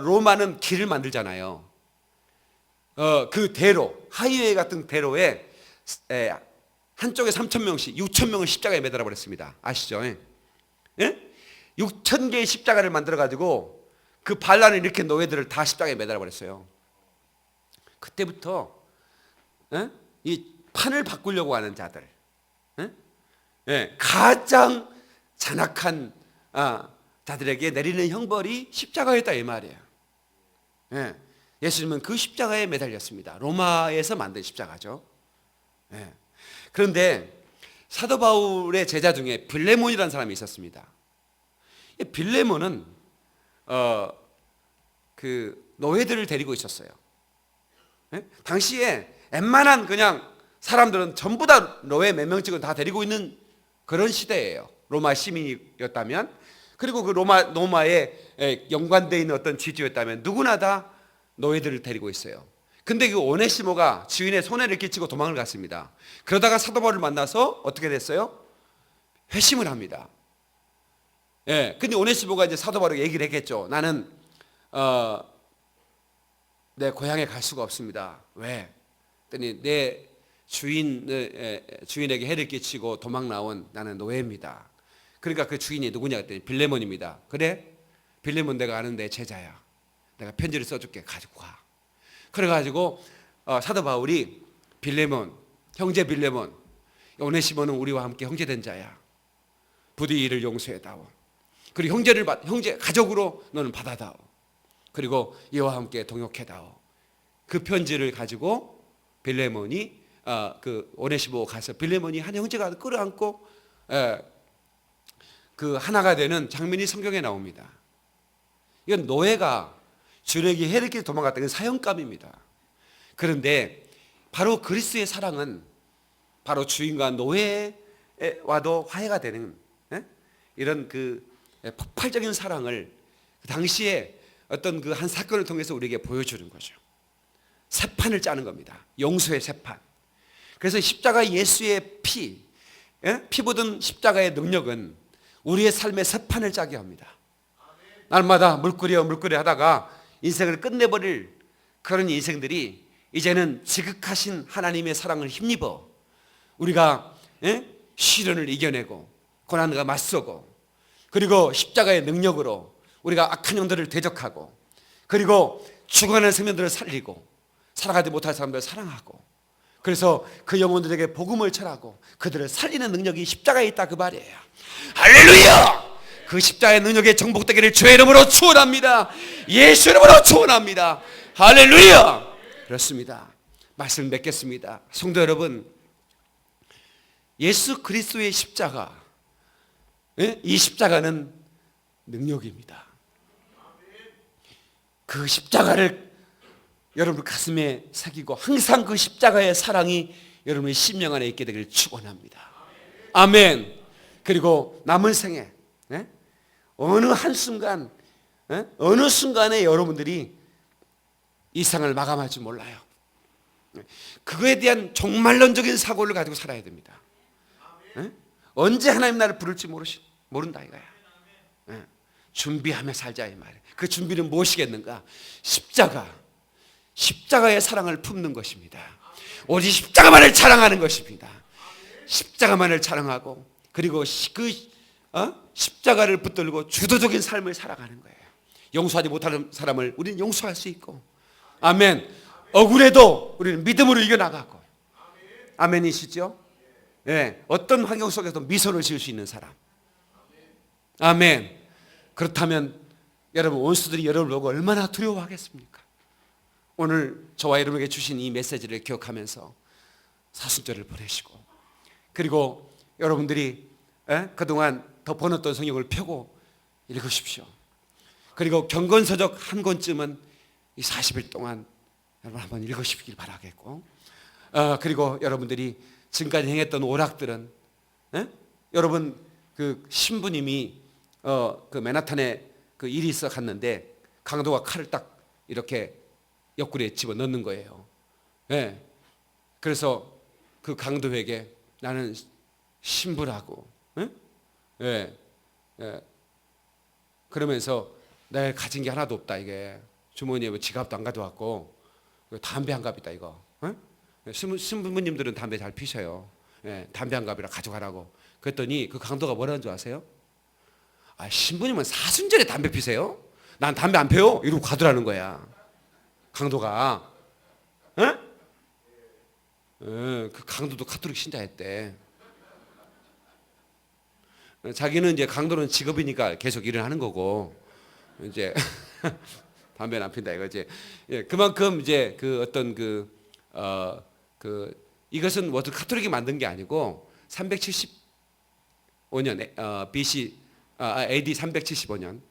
로마는 길을 만들잖아요. 그 대로, 하이웨이 같은 대로에 한쪽에 3,000명씩 6,000명을 십자가에 매달아 버렸습니다. 아시죠? 예? 6,000개의 십자가를 만들어가지고 그 반란을 일으킨 노예들을 다 십자가에 매달아 버렸어요. 그때부터 이 판을 바꾸려고 하는 자들, 가장 잔악한 자들에게 내리는 형벌이 십자가였다 이 말이에요. 예수님은 그 십자가에 매달렸습니다. 로마에서 만든 십자가죠. 그런데 사도 바울의 제자 중에 빌레몬이라는 사람이 있었습니다. 빌레몬은 그 노예들을 데리고 있었어요. 당시에 웬만한 그냥 사람들은 전부 다 노예 몇 명씩은 다 데리고 있는 그런 시대예요. 로마 시민이었다면, 그리고 그 로마에 연관되어 있는 어떤 지주였다면 누구나 다 노예들을 데리고 있어요. 근데 그 오네시모가 주인의 손해를 끼치고 도망을 갔습니다. 그러다가 사도 바울을 만나서 어떻게 됐어요? 회심을 합니다. 근데 오네시모가 이제 사도 바울에게 얘기를 했겠죠. 나는 내 고향에 갈 수가 없습니다. 왜? 그랬더니 내 주인에게 해를 끼치고 도망 나온 나는 노예입니다. 그러니까 그 주인이 누구냐 했더니 빌레몬입니다. 그래? 빌레몬 내가 아는 내 제자야. 내가 편지를 써줄게. 가지고 가. 그래가지고 사도 바울이 빌레몬, 형제 빌레몬, 오네시모는 우리와 함께 형제된 자야. 부디 이를 용서해다오. 그리고 형제 가족으로 너는 받아다오. 그리고 이와 함께 동역해다오. 그 편지를 가지고 빌레몬이 그 오네시모 가서 빌레몬이 한 형제가 끌어안고 그 하나가 되는 장면이 성경에 나옵니다. 이건 노예가 주인에게 해를 끼쳐 도망갔다. 이건 사형감입니다. 그런데 바로 그리스도의 사랑은 바로 주인과 노예와도 화해가 되는 이런 그 폭발적인 사랑을 그 당시에 어떤 그 한 사건을 통해서 우리에게 보여주는 거죠. 새 판을 짜는 겁니다. 용서의 새 판. 그래서 십자가 예수의 피 묻은 십자가의 능력은 우리의 삶의 새 판을 짜게 합니다. 날마다 물끄려 하다가 인생을 끝내버릴 그런 인생들이 이제는 지극하신 하나님의 사랑을 힘입어 우리가 시련을 이겨내고 고난과 맞서고, 그리고 십자가의 능력으로 우리가 악한 영들을 대적하고, 그리고 죽어가는 생명들을 살리고 살아가지 못할 사람들을 사랑하고, 그래서 그 영혼들에게 복음을 전하고 그들을 살리는 능력이 십자가에 있다 그 말이에요. 할렐루야! 그 십자가의 능력에 정복되기를 주의 이름으로 축원합니다. 예수 이름으로 축원합니다. 할렐루야! 그렇습니다. 말씀 맺겠습니다. 성도 여러분, 예수 그리스도의 십자가, 이 십자가는 능력입니다. 그 십자가를 여러분 가슴에 새기고 항상 그 십자가의 사랑이 여러분의 심령 안에 있게 되기를 축원합니다. 아멘. 그리고 남은 생에 어느 한순간, 어느 순간에 여러분들이 이 세상을 마감할지 몰라요. 그거에 대한 종말론적인 사고를 가지고 살아야 됩니다. 언제 하나님 나를 부를지 모른다 이거야. 준비하며 살자 이 말이에요. 그 준비는 무엇이겠는가? 십자가의 사랑을 품는 것입니다. 오직 십자가만을 자랑하는 것입니다. 십자가만을 자랑하고, 그리고 그 십자가를 붙들고 주도적인 삶을 살아가는 거예요. 용서하지 못하는 사람을 우리는 용서할 수 있고, 아멘. 억울해도 우리는 믿음으로 이겨나가고, 아멘이시죠? 네, 어떤 환경 속에서도 미소를 지을 수 있는 사람, 아멘. 그렇다면 여러분, 원수들이 여러분을 보고 얼마나 두려워하겠습니까? 오늘 저와 여러분에게 주신 이 메시지를 기억하면서 사순절을 보내시고, 그리고 여러분들이 그동안 덮어놓던 성경을 펴고 읽으십시오. 그리고 경건서적 한 권쯤은 이 40일 동안 여러분 한번 읽으시길 바라겠고, 그리고 여러분들이 지금까지 행했던 오락들은 예? 여러분 그 신부님이 그 맨하탄에 그 일이 있어 갔는데 강도가 칼을 딱 이렇게 옆구리에 집어 넣는 거예요. 예. 그래서 그 강도에게 나는 신부라고, 예? 예. 예. 그러면서 내가 가진 게 하나도 없다 이게 주머니에 뭐 지갑도 안 가져왔고 담배 한 갑이다 이거. 예? 신부님들은 담배 잘 피셔요. 예. 담배 한 갑이라 가져가라고. 그랬더니 그 강도가 뭐라는 줄 아세요? 아, 신부님은 사순절에 담배 피세요? 난 담배 안 펴요. 이러고 가더라는 거야. 강도가. 예? 예, 그 강도도 카톨릭 신자였대. 자기는 이제 강도는 직업이니까 계속 일을 하는 거고 이제 담배는 안 핀다 이거지. 예, 그만큼 이제 그 어떤 이것은 뭐 카톨릭이 만든 게 아니고 375년 BC AD 375년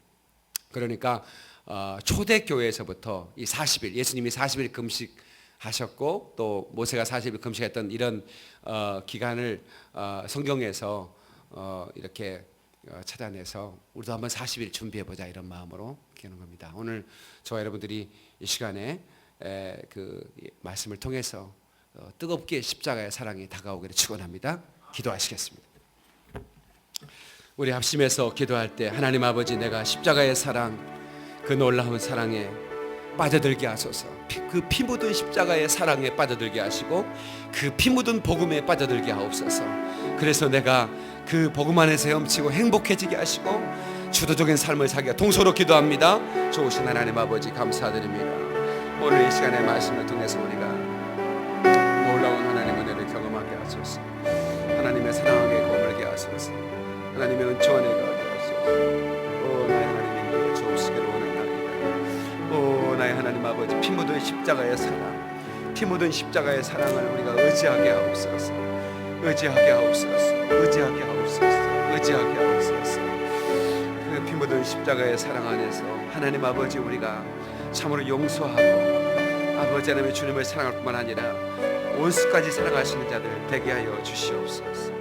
그러니까 초대 교회에서부터 이 40일 예수님이 40일 금식하셨고 또 모세가 40일 금식했던 이런 기간을 성경에서 이렇게 찾아내서 우리도 한번 40일 준비해 보자 이런 마음으로 기하는 겁니다. 오늘 저와 여러분들이 이 시간에 그 말씀을 통해서 뜨겁게 십자가의 사랑이 다가오기를 축원합니다. 기도하시겠습니다. 우리 합심해서 기도할 때 하나님 아버지 내가 십자가의 사랑 그 놀라운 사랑에 빠져들게 하소서. 그 피 묻은 십자가의 사랑에 빠져들게 하시고 그 피 묻은 복음에 빠져들게 하옵소서. 그래서 내가 그 복음 안에서 헤엄치고 행복해지게 하시고 주도적인 삶을 살게 동서로 기도합니다. 좋으신 하나님 아버지 감사드립니다. 오늘 이 시간의 말씀을 통해서 우리가 놀라운 하나님의 은혜를 경험하게 하소서. 하나님의 사랑하게 거물게 하소서. 하나님의 은총 안에 가게 하소서. 오 나의 하나님의 주옵시기를 원한나이다. 오 나의 하나님 아버지 피 묻은 십자가의 사랑 피 묻은 십자가의 사랑을 우리가 의지하게 하옵소서. 의지하게 하옵소서. 의지하게 하옵소서. 의지하게 하옵소서. 그 피 묻은 십자가의 사랑 안에서 하나님 아버지 우리가 참으로 용서하고 아버지 하나님의 주님을 사랑할 뿐만 아니라 원수까지 사랑하시는 자들 되게 하여 주시옵소서.